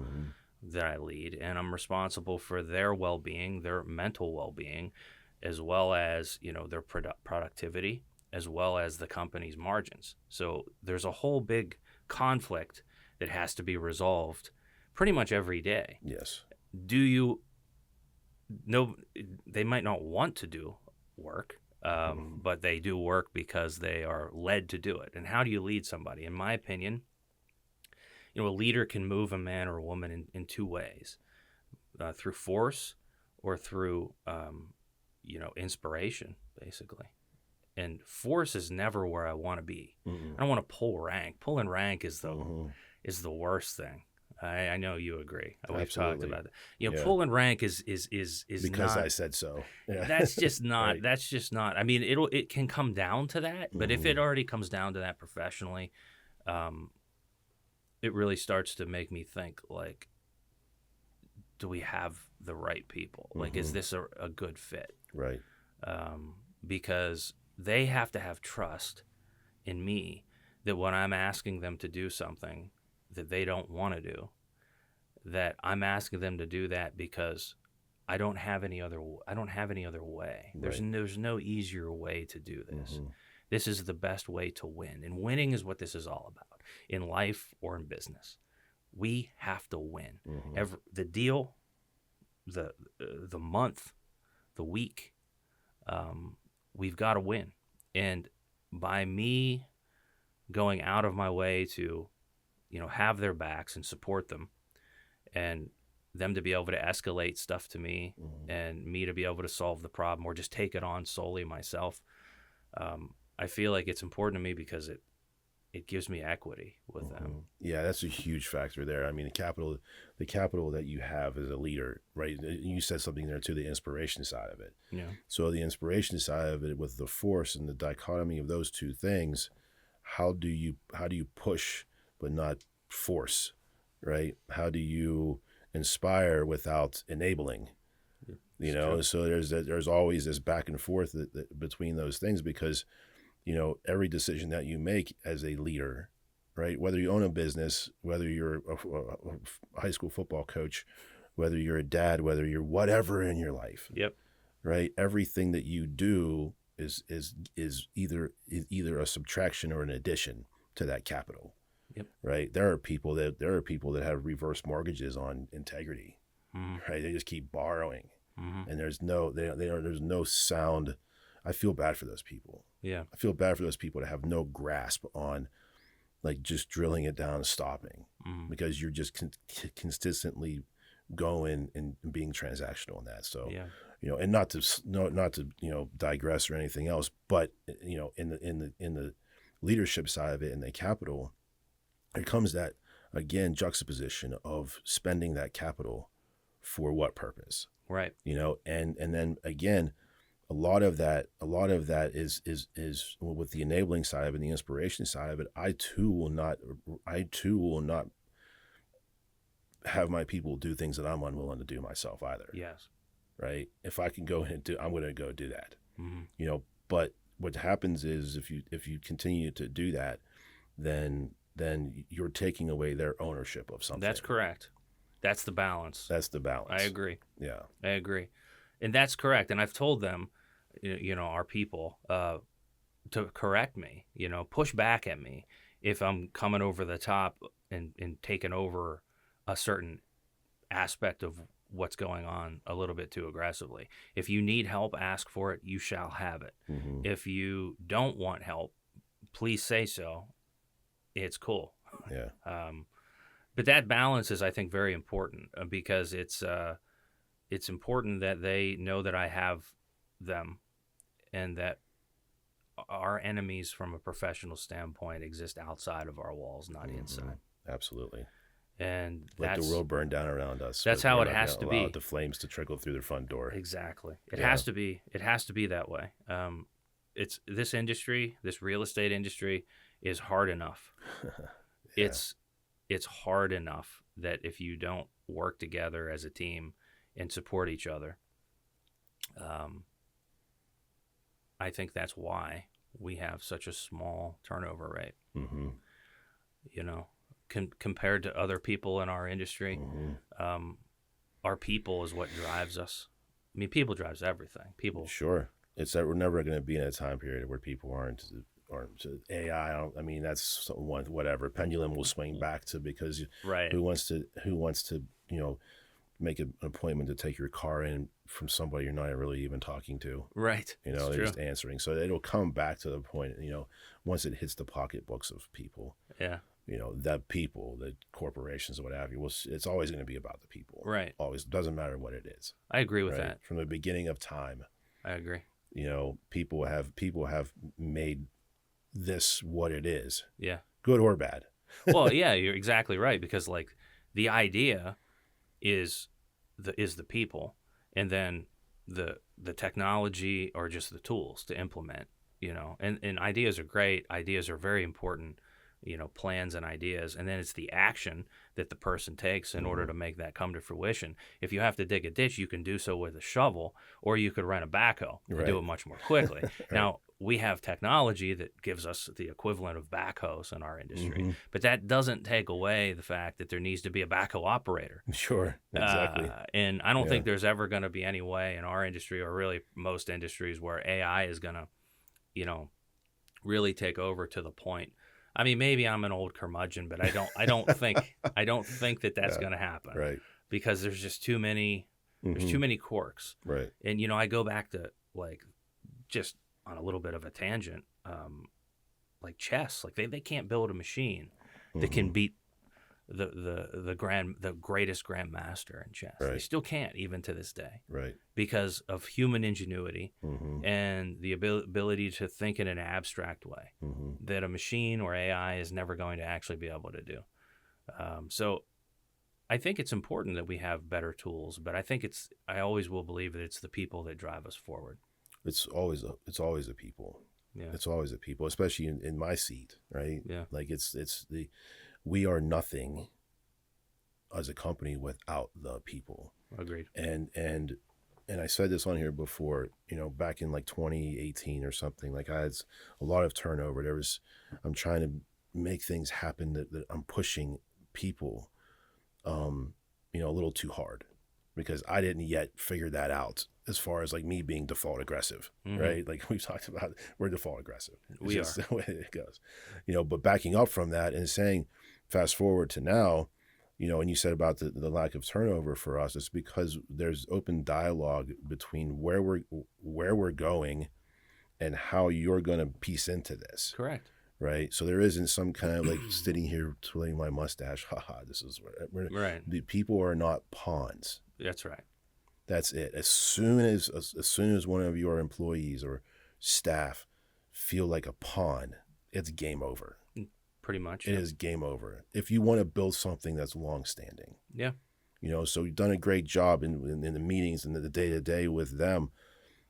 Speaker 2: that I lead, and I'm responsible for their well-being, their mental well-being, as well as, their productivity, as well as the company's margins. So there's a whole big conflict that has to be resolved pretty much every day.
Speaker 1: Yes.
Speaker 2: They might not want to do work, but they do work because they are led to do it. And how do you lead somebody? In my opinion, a leader can move a man or a woman in two ways, through force or through, inspiration, basically. And force is never where I want to be. I don't want to pull rank. Pulling rank is the worst thing. I know you agree. We've talked about that. Pulling rank is
Speaker 1: because
Speaker 2: not,
Speaker 1: I said so. Yeah.
Speaker 2: That's just not.
Speaker 1: Right.
Speaker 2: That's just not. I mean, it can come down to that, but if it already comes down to that professionally, it really starts to make me think like, do we have the right people? Like, is this a good fit?
Speaker 1: Right.
Speaker 2: Because they have to have trust in me that when I'm asking them to do something that they don't want to do, that I'm asking them to do that because I don't have any other way.
Speaker 1: Right.
Speaker 2: There's no easier way to do this. This is the best way to win. And winning is what this is all about in life or in business. We have to win. The deal, the month, the week, we've got to win. And by me going out of my way to have their backs and support them, and them to be able to escalate stuff to me, and me to be able to solve the problem or just take it on solely myself, I feel like it's important to me because it gives me equity with them.
Speaker 1: Yeah, that's a huge factor there. I mean, the capital that you have as a leader, right? You said something there too, the inspiration side of it.
Speaker 2: Yeah.
Speaker 1: So the inspiration side of it with the force and the dichotomy of those two things, how do you push but not force, right? How do you inspire without enabling. You know,
Speaker 2: true.
Speaker 1: so there's always this back and forth between those things, because, you know, every decision that you make as a leader, right? Whether you own a business, whether you're a high school football coach, whether you're a dad, whether you're whatever in your life,
Speaker 2: Yep.
Speaker 1: right? Everything that you do is either a subtraction or an addition to that capital.
Speaker 2: Yep.
Speaker 1: Right? There are people that have reverse mortgages on integrity.
Speaker 2: Mm-hmm.
Speaker 1: Right? They just keep borrowing.
Speaker 2: Mm-hmm.
Speaker 1: And there's no sound. I feel bad for those people.
Speaker 2: Yeah.
Speaker 1: I feel bad for those people that have no grasp on, like, just drilling it down and stopping, because you're just consistently going and being transactional in that. So,
Speaker 2: Yeah.
Speaker 1: you know, and not to you know, digress or anything else, but, you know, in the leadership side of it, in the capital, it comes that, again, juxtaposition of spending that capital for what purpose.
Speaker 2: Right.
Speaker 1: You know, and then again, a lot of that is with the enabling side of it and the inspiration side of it. I too will not have my people do things that I'm unwilling to do myself either.
Speaker 2: Yes.
Speaker 1: Right. If I can go and I'm going to go do that.
Speaker 2: Mm-hmm.
Speaker 1: You know, but what happens is if you continue to do that, then you're taking away their ownership of something.
Speaker 2: That's correct. That's the balance.
Speaker 1: That's the balance.
Speaker 2: I agree.
Speaker 1: Yeah.
Speaker 2: I agree. And that's correct. And I've told them, you know, our people, to correct me, you know, push back at me if I'm coming over the top and taking over a certain aspect of what's going on a little bit too aggressively. If you need help, ask for it. You shall have it.
Speaker 1: Mm-hmm.
Speaker 2: If you don't want help, please say so. It's cool.
Speaker 1: Yeah.
Speaker 2: But that balance is, I think, very important, because it's important that they know that I have them, and that our enemies from a professional standpoint exist outside of our walls, not inside.
Speaker 1: Absolutely.
Speaker 2: And
Speaker 1: let the world burn down around us.
Speaker 2: That's how it has to be.
Speaker 1: The flames to trickle through the front door.
Speaker 2: Exactly. It has to be. It has to be that way. It's this industry, this real estate industry, is hard enough.
Speaker 1: Yeah.
Speaker 2: It's hard enough that if you don't work together as a team and support each other, I think that's why we have such a small turnover rate.
Speaker 1: Mm-hmm.
Speaker 2: You know, compared to other people in our industry, our people is what drives us. I mean, people drives everything. People.
Speaker 1: Sure. It's that we're never going to be in a time period where people aren't AI. I mean, that's one, whatever pendulum will swing back to, because
Speaker 2: right.
Speaker 1: Who wants to you know, make an appointment to take your car in from somebody you're not really even talking to.
Speaker 2: Right.
Speaker 1: You know, they're just answering. So it'll come back to the point, you know, once it hits the pocketbooks of people.
Speaker 2: Yeah.
Speaker 1: You know, the people, the corporations, or what have you. Well, it's always going to be about the people.
Speaker 2: Right.
Speaker 1: Always. Doesn't matter what it is.
Speaker 2: I agree with that.
Speaker 1: From the beginning of time.
Speaker 2: I agree.
Speaker 1: You know, people have made this what it is.
Speaker 2: Yeah.
Speaker 1: Good or bad.
Speaker 2: Well, yeah, you're exactly right, because like the idea is the people, and then the technology or just the tools to implement, you know. And ideas are great. Ideas are very important, you know, plans and ideas, and then it's the action that the person takes in order to make that come to fruition. If you have to dig a ditch, you can do so with a shovel, or you could rent a backhoe and do it much more quickly. Right. Now, we have technology that gives us the equivalent of backhoes in our industry, but that doesn't take away the fact that there needs to be a backhoe operator.
Speaker 1: Sure, exactly.
Speaker 2: And I don't think there's ever going to be any way in our industry, or really most industries, where AI is going to, you know, really take over to the point. I mean, maybe I'm an old curmudgeon, but I don't think that that's going to happen.
Speaker 1: Right.
Speaker 2: Because there's just too many. There's too many quirks.
Speaker 1: Right.
Speaker 2: And you know, I go back to, like, just on a little bit of a tangent, like chess. Like they can't build a machine that can beat the greatest grandmaster in chess.
Speaker 1: Right.
Speaker 2: They still can't, even to this day.
Speaker 1: Right.
Speaker 2: Because of human ingenuity and the ability to think in an abstract way that a machine or AI is never going to actually be able to do. So I think it's important that we have better tools, but I always will believe that it's the people that drive us forward.
Speaker 1: It's always the people.
Speaker 2: Yeah.
Speaker 1: It's always the people, especially in my seat, right?
Speaker 2: Yeah.
Speaker 1: Like we are nothing as a company without the people.
Speaker 2: Agreed.
Speaker 1: And I said this on here before, back in like 2018 or something, like I had a lot of turnover. I'm trying to make things happen that I'm pushing people, a little too hard, because I didn't yet figure that out as far as like me being default aggressive, right? Like we've talked about, we're default aggressive.
Speaker 2: We
Speaker 1: just
Speaker 2: are.
Speaker 1: the way it goes, but backing up from that and saying, fast forward to now, and you said about the lack of turnover for us, it's because there's open dialogue between where we're going and how you're going to piece into this.
Speaker 2: Correct.
Speaker 1: Right. So there isn't some kind of like sitting here twirling my mustache. Haha, this is where
Speaker 2: Right.
Speaker 1: The people are not pawns.
Speaker 2: That's right.
Speaker 1: That's it. As soon as one of your employees or staff feel like a pawn, it's game over.
Speaker 2: Pretty much.
Speaker 1: It is game over. If you want to build something that's long-standing.
Speaker 2: Yeah.
Speaker 1: So you've done a great job in the meetings and the day-to-day with them,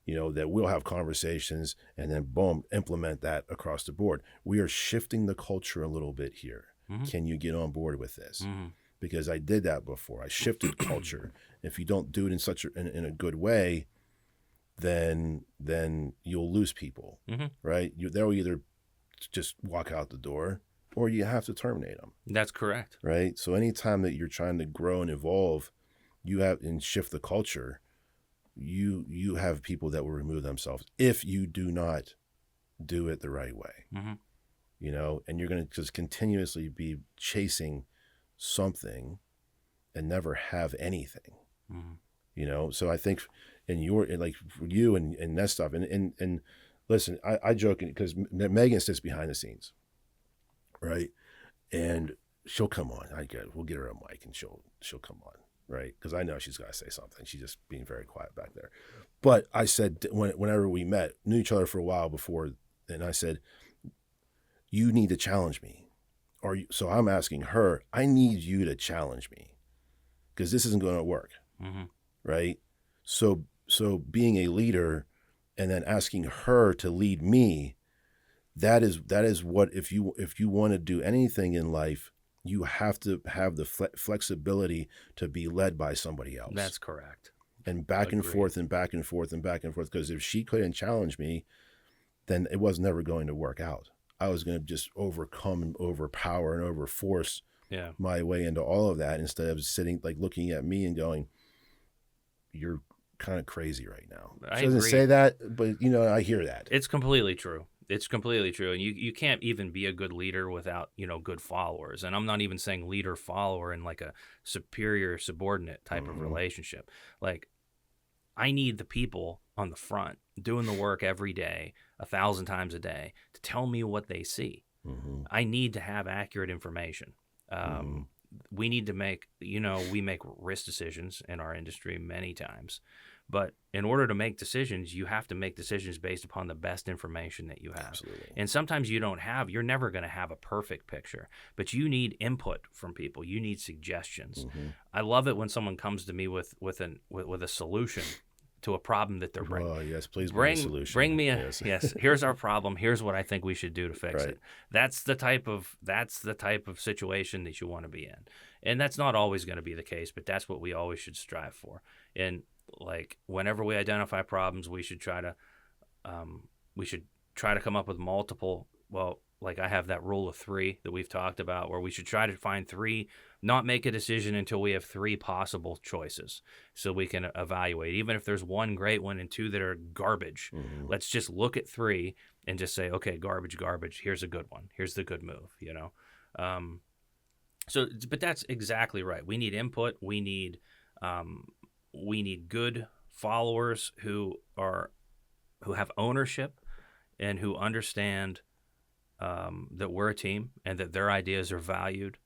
Speaker 1: that we'll have conversations and then boom, implement that across the board. We are shifting the culture a little bit here. Mm-hmm. Can you get on board with this? Mm-hmm. Because I did that before. I shifted culture. If you don't do it in a good way, then you'll lose people, right? They'll either just walk out the door, or you have to terminate them.
Speaker 2: That's correct.
Speaker 1: Right? So anytime that you're trying to grow and evolve, and shift the culture, you have people that will remove themselves if you do not do it the right way. And you're going to just continuously be chasing something and never have anything. So I think for you and that stuff, and listen, I joke because Megan sits behind the scenes. Right. And she'll come on. We'll get her a mic and she'll come on. Right. Because I know she's got to say something. She's just being very quiet back there. But I said, whenever we knew each other for a while before, and I said, you need to challenge me. So I'm asking her, I need you to challenge me because this isn't going to work. Right. So being a leader and then asking her to lead me, that is what, if you want to do anything in life, you have to have the flexibility to be led by somebody else.
Speaker 2: That's correct.
Speaker 1: And back and forth and back and forth and back and forth. Because if she couldn't challenge me, then it was never going to work out. I was going to just overcome and overpower and overforce my way into all of that, instead of sitting like looking at me and going, "You're kind of crazy right now." She doesn't say that, but I hear that.
Speaker 2: It's completely true. It's completely true. And you can't even be a good leader without, good followers. And I'm not even saying leader follower in like a superior subordinate type of relationship. Like, I need the people on the front doing the work every day, 1,000 times a day, to tell me what they see. I need to have accurate information. We need to make, we make risk decisions in our industry many times. But in order to make decisions, you have to make decisions based upon the best information that you have.
Speaker 1: Absolutely.
Speaker 2: And sometimes you're never going to have a perfect picture, but you need input from people. You need suggestions. I love it when someone comes to me with a solution to a problem that they're bringing.
Speaker 1: Oh, yes, please bring a solution.
Speaker 2: Bring me yes, here's our problem. Here's what I think we should do to fix it. That's the type of situation that you want to be in. And that's not always going to be the case, but that's what we always should strive for. And like whenever we identify problems, we should try to come up with multiple. Well, like I have that rule of 3 that we've talked about, where we should try to find 3, not make a decision until we have 3 possible choices, so we can evaluate. Even if there's 1 great one and 2 that are garbage, let's just look at 3 and just say, okay, garbage. Here's a good one. Here's the good move. But that's exactly right. We need input. We need good followers who have ownership and who understand that we're a team and that their ideas are valued,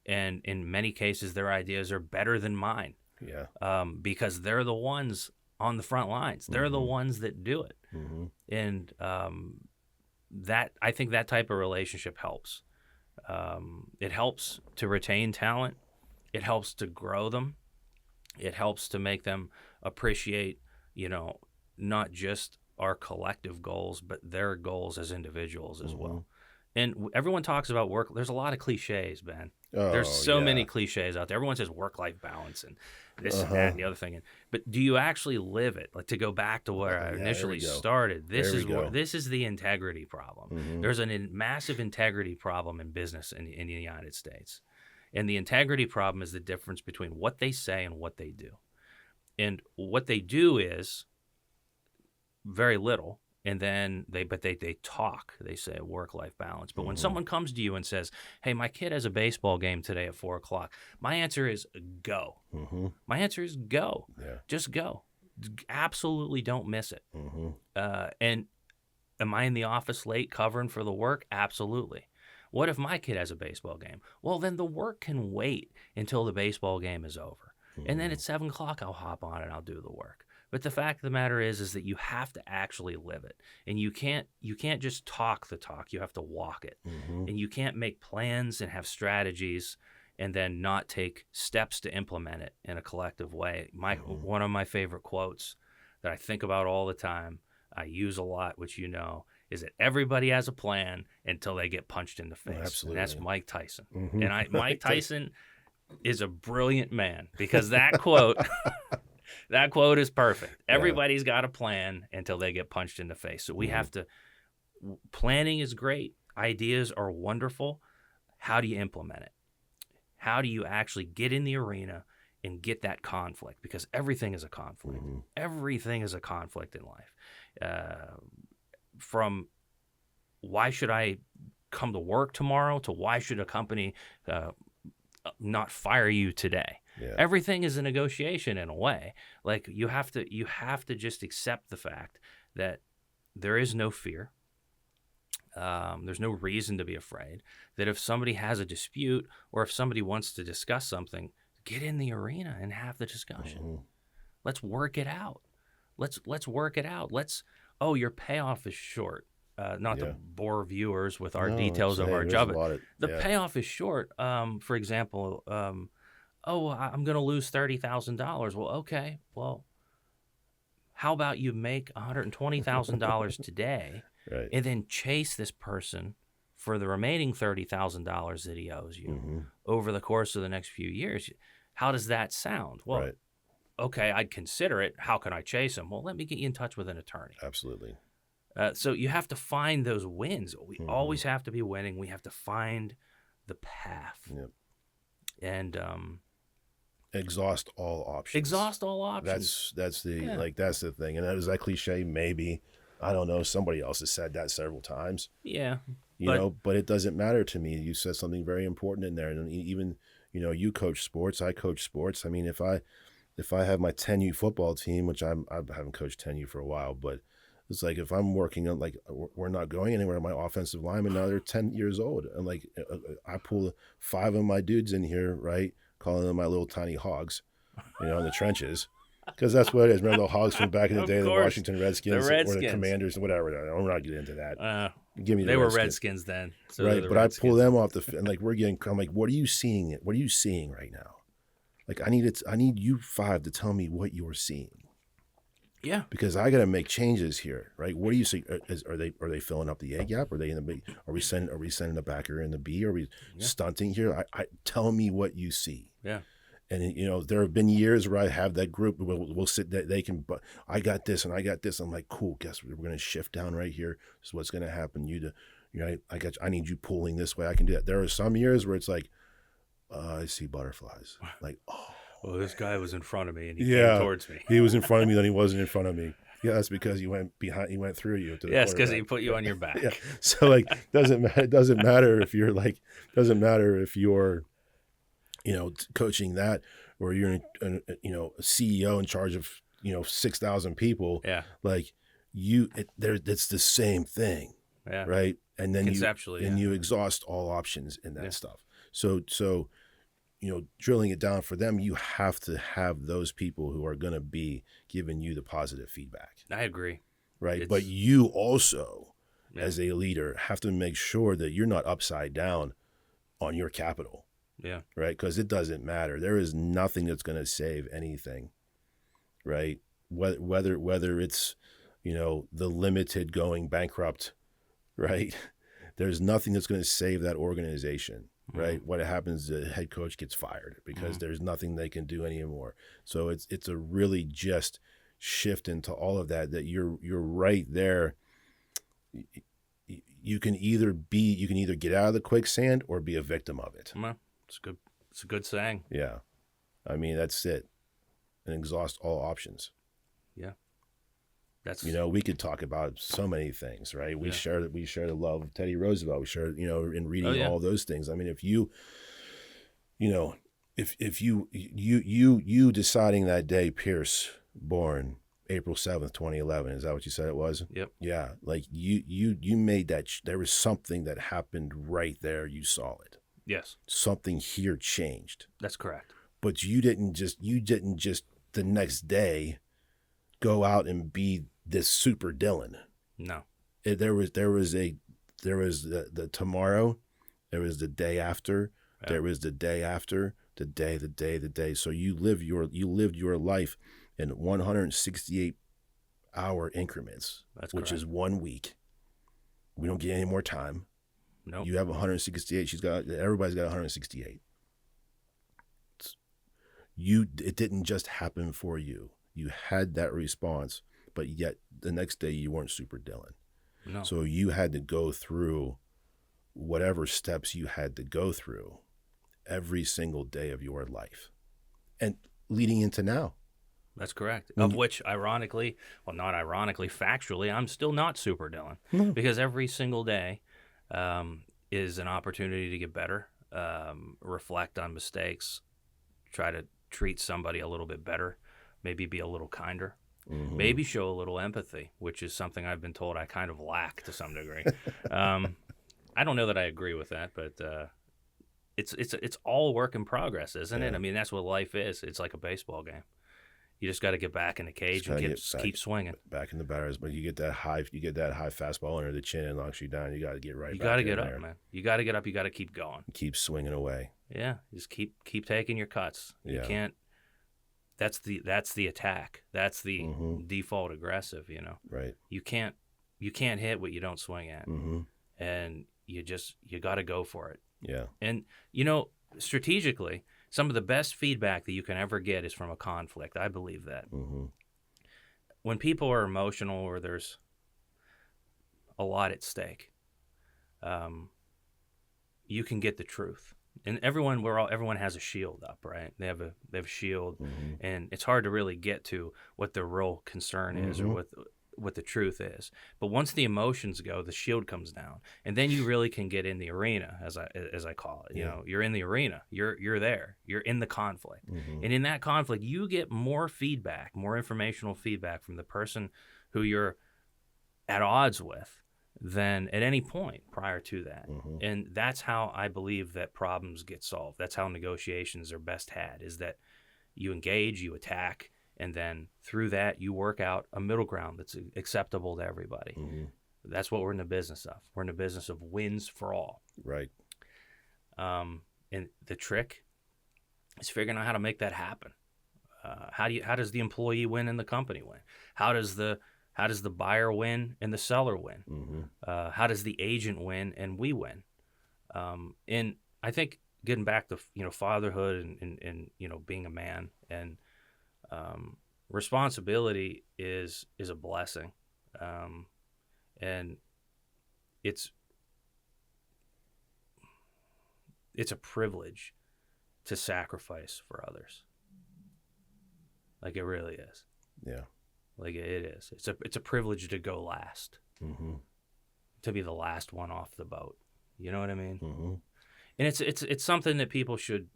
Speaker 2: and in many cases their ideas are better than mine. Because they're the ones on the front lines. They're the ones that do it, and that I think that type of relationship helps. It helps to retain talent. It helps to grow them. It helps to make them appreciate, not just our collective goals, but their goals as individuals as well. And everyone talks about work. There's a lot of cliches, Ben. There's
Speaker 1: Oh,
Speaker 2: so many
Speaker 1: yeah.
Speaker 2: cliches out there. Everyone says work-life balance and this and that
Speaker 1: Uh-huh.
Speaker 2: and the other thing. But do you actually live it? Like, to go back to where I
Speaker 1: Yeah, there we
Speaker 2: initially
Speaker 1: go.
Speaker 2: started,
Speaker 1: There we go.
Speaker 2: this is the integrity problem.
Speaker 1: Mm-hmm.
Speaker 2: There's a massive integrity problem in business in the United States. And the integrity problem is the difference between what they say and what they do. And what they do is very little. And then they talk. They say work-life balance. But when someone comes to you and says, "Hey, my kid has a baseball game today at 4:00," my answer is go.
Speaker 1: Mm-hmm.
Speaker 2: My answer is go.
Speaker 1: Yeah.
Speaker 2: Just go. Absolutely don't miss it.
Speaker 1: Mm-hmm.
Speaker 2: And am I in the office late covering for the work? Absolutely. What if my kid has a baseball game? Well, then the work can wait until the baseball game is over. And then at 7:00, I'll hop on and I'll do the work. But the fact of the matter is that you have to actually live it. And you can't just talk the talk. You have to walk it.
Speaker 1: Mm-hmm.
Speaker 2: And you can't make plans and have strategies and then not take steps to implement it in a collective way. One of my favorite quotes that I think about all the time, I use a lot, which you know, is that everybody has a plan until they get punched in the face.
Speaker 1: Absolutely.
Speaker 2: And that's Mike Tyson.
Speaker 1: Mm-hmm.
Speaker 2: And Mike Tyson is a brilliant man, because that quote that quote is perfect. Everybody's got a plan until they get punched in the face. So we have to, planning is great. Ideas are wonderful. How do you implement it? How do you actually get in the arena and get that conflict? Because everything is a conflict.
Speaker 1: Mm-hmm.
Speaker 2: Everything is a conflict in life. From why should I come to work tomorrow to why should a company not fire you today?
Speaker 1: Yeah.
Speaker 2: Everything is a negotiation in a way. Like, you have to just accept the fact that there is no fear. There's no reason to be afraid. That if somebody has a dispute or if somebody wants to discuss something, get in the arena and have the discussion.
Speaker 1: Mm-hmm.
Speaker 2: Let's work it out. Let's work it out. Your payoff is short. Not to bore viewers with our details of our job. The payoff is short. For example, I'm going to lose $30,000. Well, okay. Well, how about you make $120,000 today,
Speaker 1: right,
Speaker 2: and then chase this person for the remaining $30,000 that he owes you over the course of the next few years? How does that sound? Well, okay, I'd consider it. How can I chase him? Well, let me get you in touch with an attorney.
Speaker 1: Absolutely.
Speaker 2: So you have to find those wins. We always have to be winning. We have to find the path.
Speaker 1: Yep.
Speaker 2: And
Speaker 1: exhaust all options.
Speaker 2: Exhaust all options.
Speaker 1: That's the thing. And is that cliche? Maybe. I don't know. Somebody else has said that several times.
Speaker 2: Yeah.
Speaker 1: But it doesn't matter to me. You said something very important in there. And even, you coach sports. I coach sports. I mean, if I have my 10U football team, which I haven't coached 10U for a while, but it's like if I'm working on, like, we're not going anywhere. My offensive linemen now, they're 10 years old. And like, I pull 5 of my dudes in here, right? Calling them my little tiny hogs, in the trenches. Because that's what it is. Remember the hogs from back in the day, the Washington Redskins, or the Commanders, whatever. I'm not getting into that. Give me the
Speaker 2: They were
Speaker 1: Redskins
Speaker 2: then. So
Speaker 1: right, but Redskins. I pull them off and like I'm like, what are you seeing? What are you seeing right now? Like, I need you 5 to tell me what you're seeing.
Speaker 2: Yeah,
Speaker 1: because I got to make changes here, right? What do you see? Are they filling up the A gap? Are they in the B? Are we sending the backer in the B? Are we stunting here? I tell me what you see.
Speaker 2: Yeah,
Speaker 1: and there have been years where I have that group. We'll sit. They can. But I got this and I got this. I'm like, cool. Guess what? We're going to shift down right here. This is what's going to happen. I need you pulling this way. I can do that. There are some years where it's like, I see butterflies. Like, oh.
Speaker 2: Well, this guy was in front of me, and he came towards me.
Speaker 1: He was in front of me, then he wasn't in front of me. Yeah, that's because he went behind. He went through you.
Speaker 2: Yes, because he put you on your back.
Speaker 1: Yeah. So like, doesn't matter if you're coaching that, or you're a CEO in charge of 6,000 people.
Speaker 2: Yeah.
Speaker 1: Like it's the same thing.
Speaker 2: Yeah.
Speaker 1: Right. And then
Speaker 2: conceptually,
Speaker 1: you exhaust all options in that stuff. So. Drilling it down for them, you have to have those people who are going to be giving you the positive feedback.
Speaker 2: I agree.
Speaker 1: Right. But you also, as a leader, have to make sure that you're not upside down on your capital.
Speaker 2: Yeah.
Speaker 1: Right. Because it doesn't matter. There is nothing that's going to save anything. Right. Whether it's, the limited going bankrupt. Right. There's nothing that's going to save that organization. right? What happens, the head coach gets fired because there's nothing they can do anymore. So it's a really just shift into all of that you're right there. You can either get out of the quicksand or be a victim of it.
Speaker 2: Well, it's good. It's a good saying.
Speaker 1: Yeah. I mean, that's it. And exhaust all options.
Speaker 2: Yeah. That's,
Speaker 1: we could talk about so many things, right? We
Speaker 2: Yeah.
Speaker 1: share the love of Teddy Roosevelt. We share, in reading all those things. I mean, if you deciding that day, Pierce, born April 7th, 2011, is that what you said it was?
Speaker 2: Yep.
Speaker 1: Yeah. Like you made that, there was something that happened right there. You saw it.
Speaker 2: Yes.
Speaker 1: Something here changed.
Speaker 2: That's correct.
Speaker 1: But you didn't just the next day go out and be this super Dylan.
Speaker 2: No.
Speaker 1: There was the tomorrow, there was the day after, there was the day after, the day. So you lived your life in 168 hour increments,
Speaker 2: That's
Speaker 1: which
Speaker 2: correct.
Speaker 1: is 1 week. We don't get any more time.
Speaker 2: Nope.
Speaker 1: You have 168. Everybody's got 168. It didn't just happen for you. You had that response, but yet the next day you weren't super Dylan.
Speaker 2: No.
Speaker 1: So you had to go through whatever steps you had to go through every single day of your life, and leading into now.
Speaker 2: That's correct. Of which, ironically, well, not ironically, factually, I'm still not super Dylan.
Speaker 1: No.
Speaker 2: Because every single day is an opportunity to get better, reflect on mistakes, try to treat somebody a little bit better, maybe be a little kinder, maybe show a little empathy, which is something I've been told I kind of lack to some degree. I don't know that I agree with that, but it's all work in progress, isn't it? I mean, that's what life is. It's like a baseball game. You just got to get back in the cage and keep swinging.
Speaker 1: Back in the batters, but you get that high fastball under the chin and knocks you down. You got to get right.
Speaker 2: You got to get up, man. You got to get up. You got to keep going.
Speaker 1: Keep swinging away.
Speaker 2: Yeah, just keep taking your cuts. You can't. That's the attack. That's the default aggressive.
Speaker 1: Right.
Speaker 2: You can't hit what you don't swing at, and you got to go for it.
Speaker 1: Yeah.
Speaker 2: And strategically, some of the best feedback that you can ever get is from a conflict. I believe that. When people are emotional or there's a lot at stake, you can get the truth. And everyone has a shield up, right? They have a shield, and it's hard to really get to what the real concern is or what the truth is. But once the emotions go, the shield comes down, and then you really can get in the arena, as I call it. You're in the arena. You're there. You're in the conflict, and in that conflict, you get more feedback, more informational feedback from the person who you're at odds with than at any point prior to that. And that's how I believe that problems get solved. That's how negotiations are best had, is that you engage, you attack, and then through that you work out a middle ground that's acceptable to everybody. That's what we're in the business of. We're in the business of wins for all.
Speaker 1: Right.
Speaker 2: And the trick is figuring out how to make that happen. How does the employee win and the company win? How does the buyer win and the seller win? How does the agent win and we win? And I think getting back to fatherhood and being a man and responsibility is a blessing, and it's a privilege to sacrifice for others. Like it really is.
Speaker 1: Yeah.
Speaker 2: Like it is. It's a privilege to go last, to be the last one off the boat. You know what I mean? And it's something that people should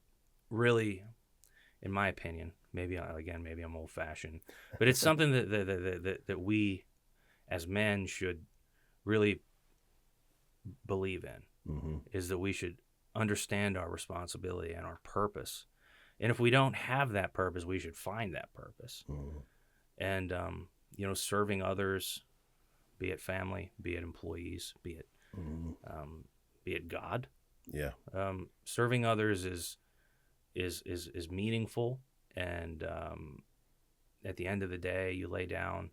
Speaker 2: really, in my opinion, maybe I'm old fashioned, but it's something that we as men should really believe in, is that we should understand our responsibility and our purpose. And if we don't have that purpose, we should find that purpose. And, serving others, be it family, be it employees, be it God.
Speaker 1: Yeah.
Speaker 2: Serving others is meaningful. And at the end of the day, you lay down,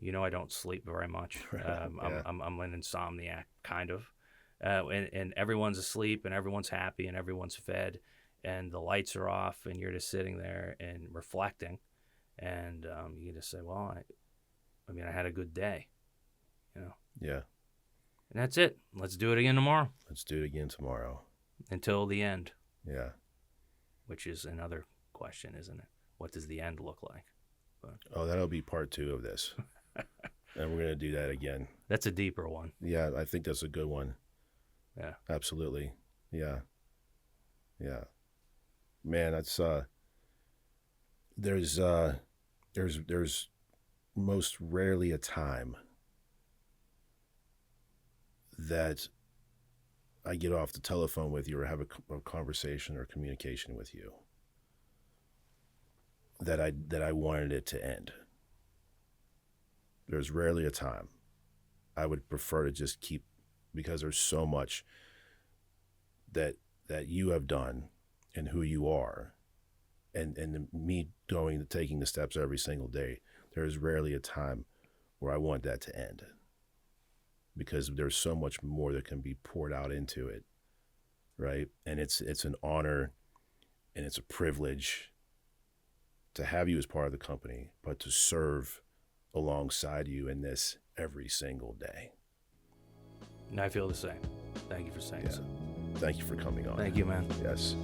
Speaker 2: I don't sleep very much. I'm an insomniac, kind of. and everyone's asleep and everyone's happy and everyone's fed and the lights are off and you're just sitting there and reflecting, and you can just say, well, I mean, I had a good day, you know.
Speaker 1: Yeah.
Speaker 2: And that's it. Let's do it again tomorrow.
Speaker 1: Let's do it again tomorrow. Until
Speaker 2: the end.
Speaker 1: Yeah.
Speaker 2: Which is another question, isn't it? What does the end look like? But...
Speaker 1: Oh, that'll be part 2 of this. And we're going to do that again.
Speaker 2: That's a deeper one.
Speaker 1: Yeah, I think that's a good one.
Speaker 2: Yeah.
Speaker 1: Absolutely. Yeah. Yeah. Man, that's there's most rarely a time that I get off the telephone with you or have a conversation or communication with you that I wanted it to end. There's rarely a time. I would prefer to just keep, because there's so much that you have done and who you are, and me taking the steps every single day. There's rarely a time where I want that to end, because there's so much more that can be poured out into it, right? And it's an honor and it's a privilege to have you as part of the company, but to serve alongside you in this every single day.
Speaker 2: And I feel the same. Thank you for saying so.
Speaker 1: Thank you for coming on.
Speaker 2: Thank you, man.
Speaker 1: Yes.